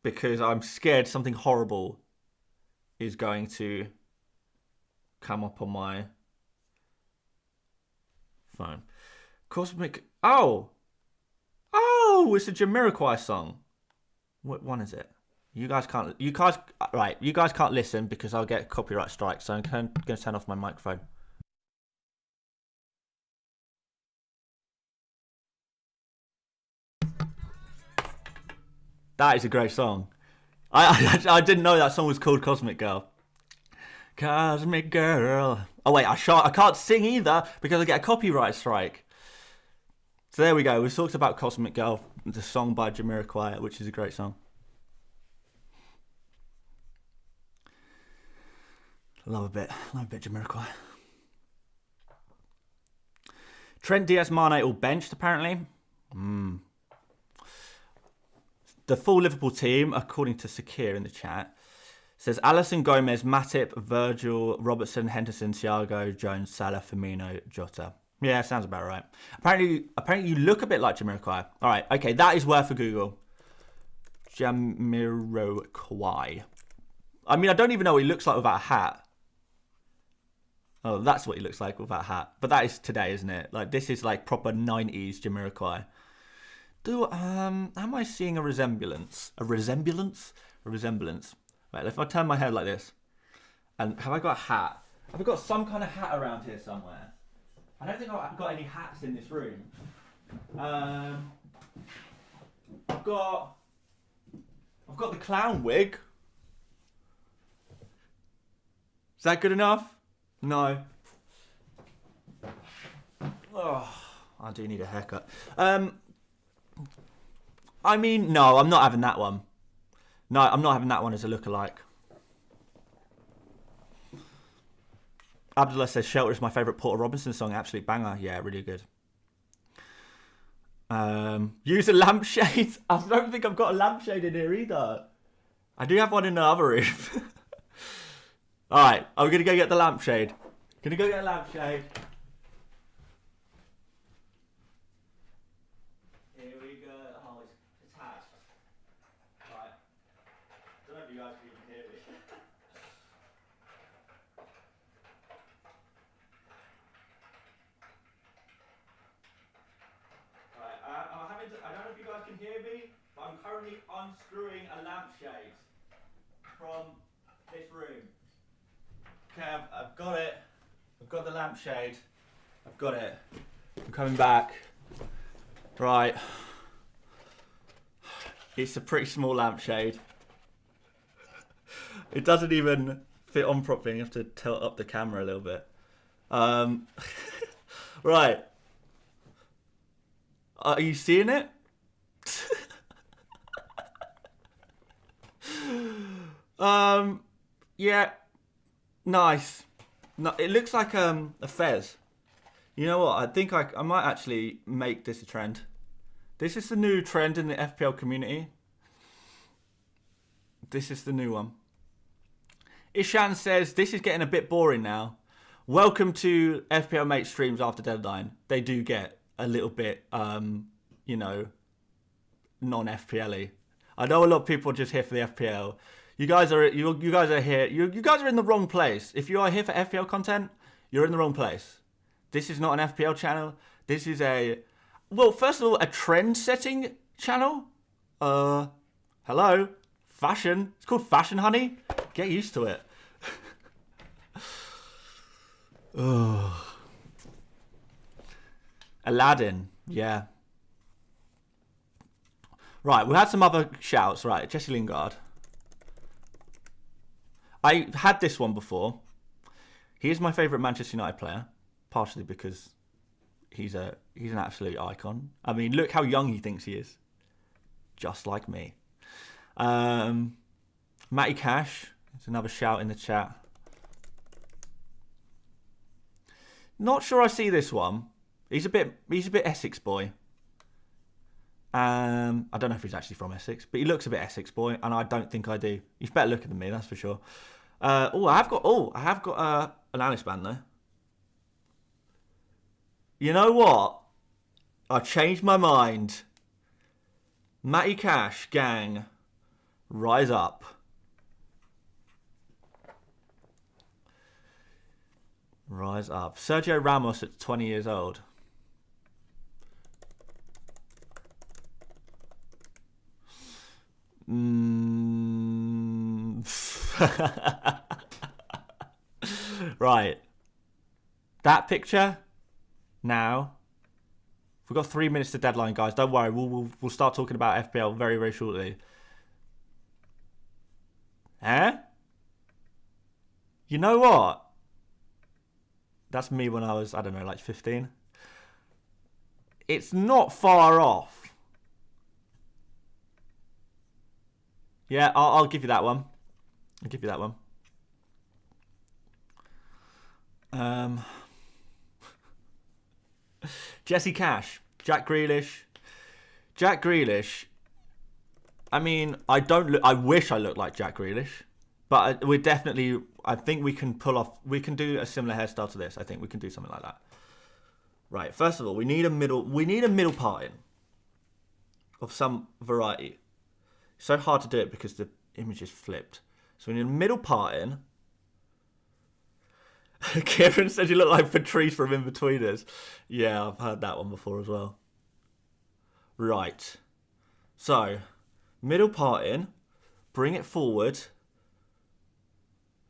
Because I'm scared something horrible is going to come up on my phone. Cosmic. Oh, it's a Jamiroquai song. What one is it? You guys can't listen because I'll get copyright strike. So I'm going to turn off my microphone. That is a great song. I didn't know that song was called Cosmic Girl. Cosmic Girl. Oh wait, I can't sing either because I get a copyright strike. So there we go. We talked about Cosmic Girl, the song by Jamiroquai, which is a great song. Love a bit Jamiroquai. Trent Diaz-Mane all benched apparently. The full Liverpool team, according to Sakir in the chat, says Alisson, Gomez, Matip, Virgil, Robertson, Henderson, Thiago, Jones, Salah, Firmino, Jota. Yeah, sounds about right. Apparently you look a bit like Jamiroquai. All right, okay, that is worth a Google. Jamiroquai. I mean, I don't even know what he looks like without a hat. Oh, that's what he looks like without a hat. But that is today, isn't it? Like, this is like proper 90s Jamiroquai. Am I seeing a resemblance? A resemblance? Right, if I turn my head like this, and have I got a hat? Have I got some kind of hat around here somewhere? I don't think I've got any hats in this room. I've got the clown wig. Is that good enough? No. Oh, I do need a haircut. I mean, no, I'm not having that one. No, I'm not having that one as a lookalike. Abdullah says Shelter is my favourite Porter Robinson song. Absolute banger. Yeah, really good. Use a lampshade. I don't think I've got a lampshade in here either. I do have one in the other room. Alright, I'm going to go get the lampshade. Gonna go get a lampshade. Here we go. Oh, it's attached. Right. Don't know if you guys can even hear me. Right, I don't know if you guys can hear me, but I'm currently unscrewing a lampshade from this room. Okay, I've got it. I've got the lampshade. I've got it. I'm coming back. Right. It's a pretty small lampshade. It doesn't even fit on properly. You have to tilt up the camera a little bit. Right. Are you seeing it? Yeah. Nice. No, it looks like a fez. You know what? I think I might actually make this a trend. This is the new trend in the FPL community. This is the new one. Ishan says, this is getting a bit boring now. Welcome to FPL Mate streams after deadline. They do get a little bit, you know, non-FPL-y. I know a lot of people are just here for the FPL. You guys are here. You guys are in the wrong place. If you are here for FPL content, you're in the wrong place. This is not an FPL channel. This is a Well, first of all, a trend-setting channel. Hello, fashion. It's called Fashion Honey. Get used to it. Aladdin, yeah. Right, we had some other shouts. Right, Jesse Lingard. I had this one before. He is my favourite Manchester United player, partially because he's an absolute icon. I mean, look how young he thinks he is. Just like me. Matty Cash. There's another shout in the chat. Not sure I see this one. He's a bit Essex boy. I don't know if he's actually from Essex, but he looks a bit Essex boy, and I don't think I do. He's better looking than me, that's for sure. I have got an Alice band though. You know what? I changed my mind. Matty Cash, gang, rise up. Rise up. Sergio Ramos at 20 years old. Right. That picture now. We've got 3 minutes to deadline, guys. Don't worry. We'll start talking about FPL very, very shortly. Eh? You know what? That's me when I was, I don't know, like 15. It's not far off. Yeah, I'll give you that one. I'll give you that one. Jesse Cash, Jack Grealish. Jack Grealish. I mean, I wish I looked like Jack Grealish, but we're definitely. I think we can pull off. We can do a similar hairstyle to this. I think we can do something like that. Right. First of all, we need a middle. We need a middle parting of some variety. It's so hard to do it because the image is flipped. So we need a middle parting. Kieran said you look like Patrice from In-Betweeners. Yeah, I've heard that one before as well. Right. So, middle parting. Bring it forward.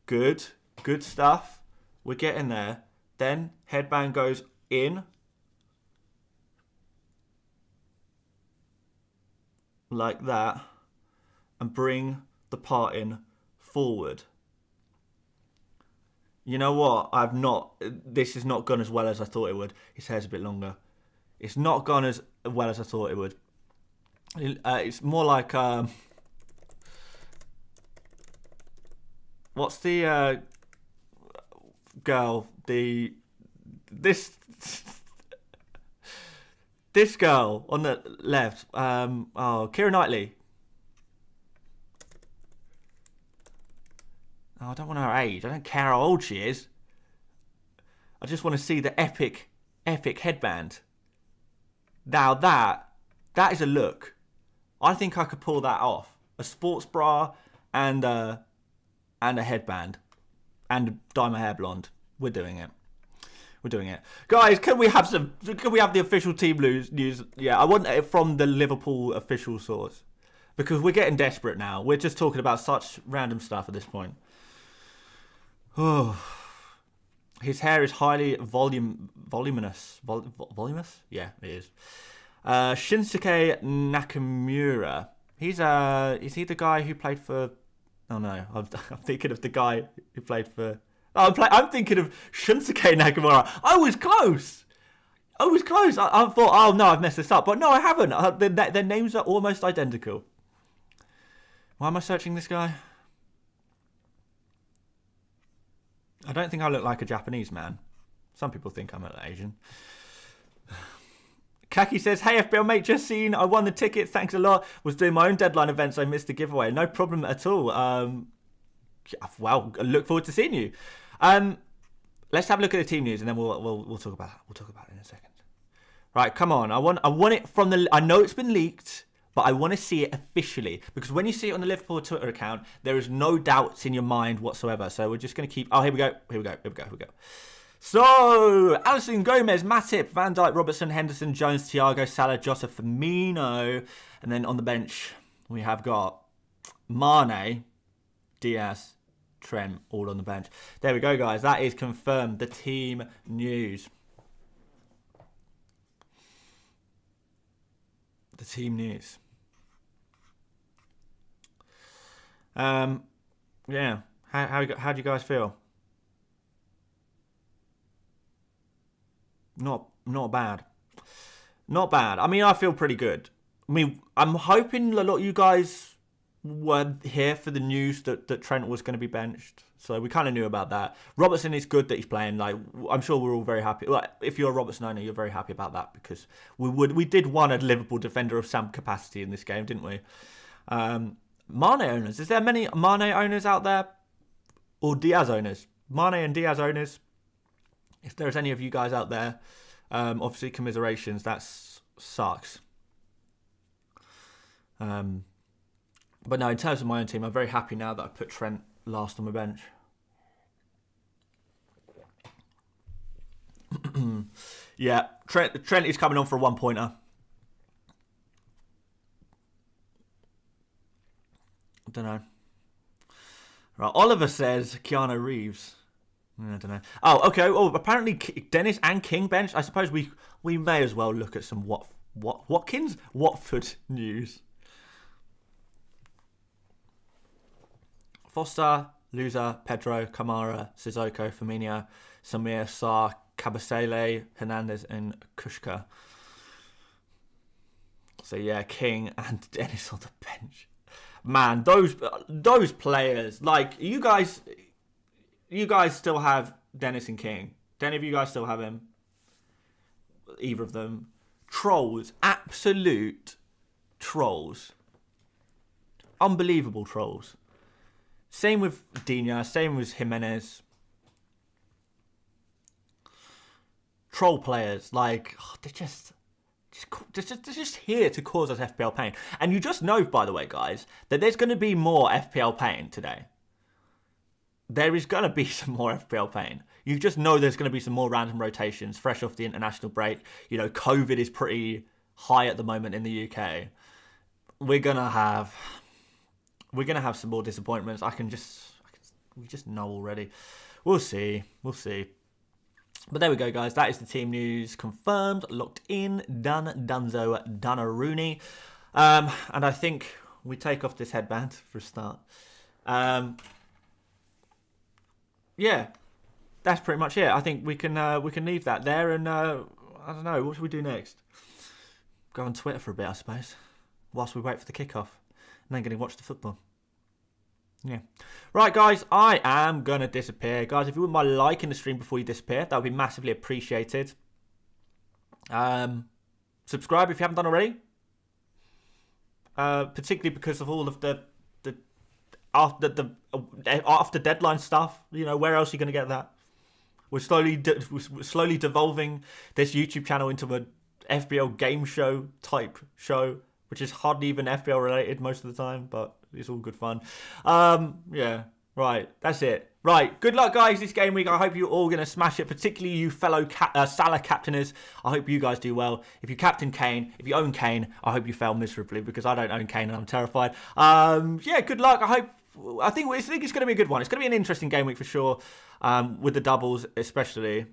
Good. Good stuff. We're getting there. Then, headband goes in. Like that. And bring the parting forward. You know what? This has not gone as well as I thought it would. His hair's a bit longer. It's not gone as well as I thought it would. It's more like what's the girl? This girl on the left. Keira Knightley. Oh, I don't want her age. I don't care how old she is. I just want to see the epic headband. Now that is a look. I think I could pull that off. A sports bra and a headband and dye my hair blonde. We're doing it. We're doing it, guys. Can we have the official team news? Yeah, I want it from the Liverpool official source because we're getting desperate now. We're just talking about such random stuff at this point. Oh, his hair is highly voluminous. Voluminous? Yeah, it is. Shinsuke Nakamura. Is he the guy who played for? Oh no, I'm thinking of the guy who played for. Oh, I'm thinking of Shinsuke Nakamura. I was close. I thought, oh no, I've messed this up, but no, I haven't. Their names are almost identical. Why am I searching this guy? I don't think I look like a Japanese man. Some people think I'm Asian. Kaki says, hey FPL mate, just seen I won the tickets, thanks a lot. Was doing my own deadline event, so I missed the giveaway. No problem at all. Well, I look forward to seeing you. Let's have a look at the team news and then we'll talk about that. We'll talk about it in a second. Right, come on. I want it from the. I know it's been leaked, but I want to see it officially because when you see it on the Liverpool Twitter account, there is no doubts in your mind whatsoever. So we're just going to keep. Oh, here we go. So, Alisson, Gomez, Matip, Van Dijk, Robertson, Henderson, Jones, Thiago, Salah, Jota, Firmino. And then on the bench, we have got Mane, Diaz, Trent, all on the bench. There we go, guys. That is confirmed. The team news. The team news. Yeah. How do you guys feel? Not bad. Not bad. I mean, I feel pretty good. I mean, I'm hoping a lot of you guys were here for the news that Trent was going to be benched. So we kind of knew about that. Robertson is good that he's playing. Like, I'm sure we're all very happy. Well, if you're a Robertson owner, you're very happy about that because we did want a Liverpool defender of some capacity in this game, didn't we? Mane owners. Is there many Mane owners out there? Or Diaz owners? Mane and Diaz owners. If there's any of you guys out there, obviously commiserations. That sucks. But no, in terms of my own team, I'm very happy now that I put Trent last on my bench. Yeah, Trent is coming on for a 1-pointer. I don't know. Right, Oliver says Keanu Reeves. I don't know. Oh, okay. Oh, apparently Dennis and King bench. I suppose we may as well look at some Watford news. Foster, Luza, Pedro, Kamara, Sissoko, Firmino, Samir, Sarr, Kabasele, Hernandez, and Kushka. So yeah, King and Dennis on the bench. Man, those players, like you guys still have Dennis and King. Do any of you guys still have him? Either of them. Trolls. Absolute trolls. Unbelievable trolls. Same with Dina. Same with Jimenez. Troll players. Like, they're just here to cause us FPL pain. And you just know, by the way, guys, that there's going to be more FPL pain today. There is going to be some more FPL pain. You just know there's going to be some more random rotations fresh off the international break. You know, COVID is pretty high at the moment in the UK. We're going to have some more disappointments. We just know already. We'll see. But there we go, guys. That is the team news confirmed, locked in, done, dunzo, done-a-rooney. And I think we take off this headband for a start. Yeah, that's pretty much it. I think we can leave that there, and I don't know, what should we do next? Go on Twitter for a bit, I suppose, whilst we wait for the kickoff, and then going to watch the football. Yeah. Right, guys, I am going to disappear. Guys, if you wouldn't mind liking the stream before you disappear, that would be massively appreciated. Subscribe if you haven't done already. Particularly because of all of the after deadline stuff. You know, where else are you going to get that? We're slowly devolving this YouTube channel into a FPL game show type show, which is hardly even FPL related most of the time, but it's all good fun. Yeah, right, that's it. Right, good luck, guys, this game week. I hope you're all going to smash it, particularly you fellow Salah captainers. I hope you guys do well. If you captain Kane, if you own Kane, I hope you fail miserably, because I don't own Kane and I'm terrified. Yeah, good luck. I think it's going to be a good one. It's going to be an interesting game week for sure, with the doubles especially.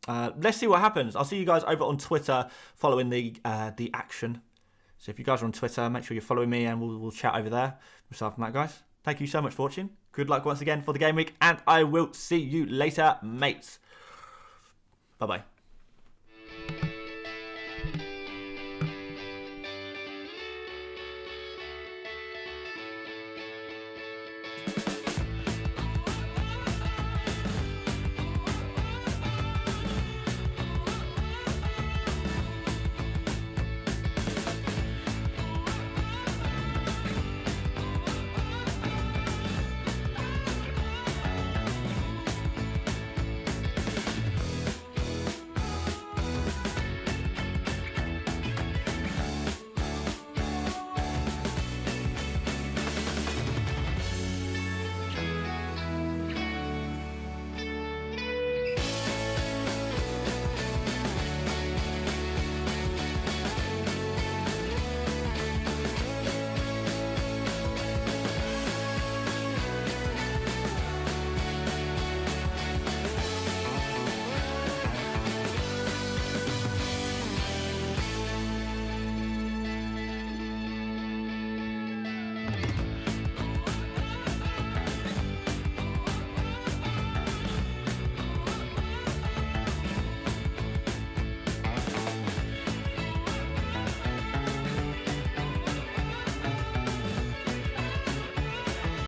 Let's see what happens. I'll see you guys over on Twitter following the action. So if you guys are on Twitter, make sure you're following me, and we'll chat over there. Aside from that, guys, thank you so much for watching. Good luck once again for the game week, and I will see you later, mates. Bye-bye.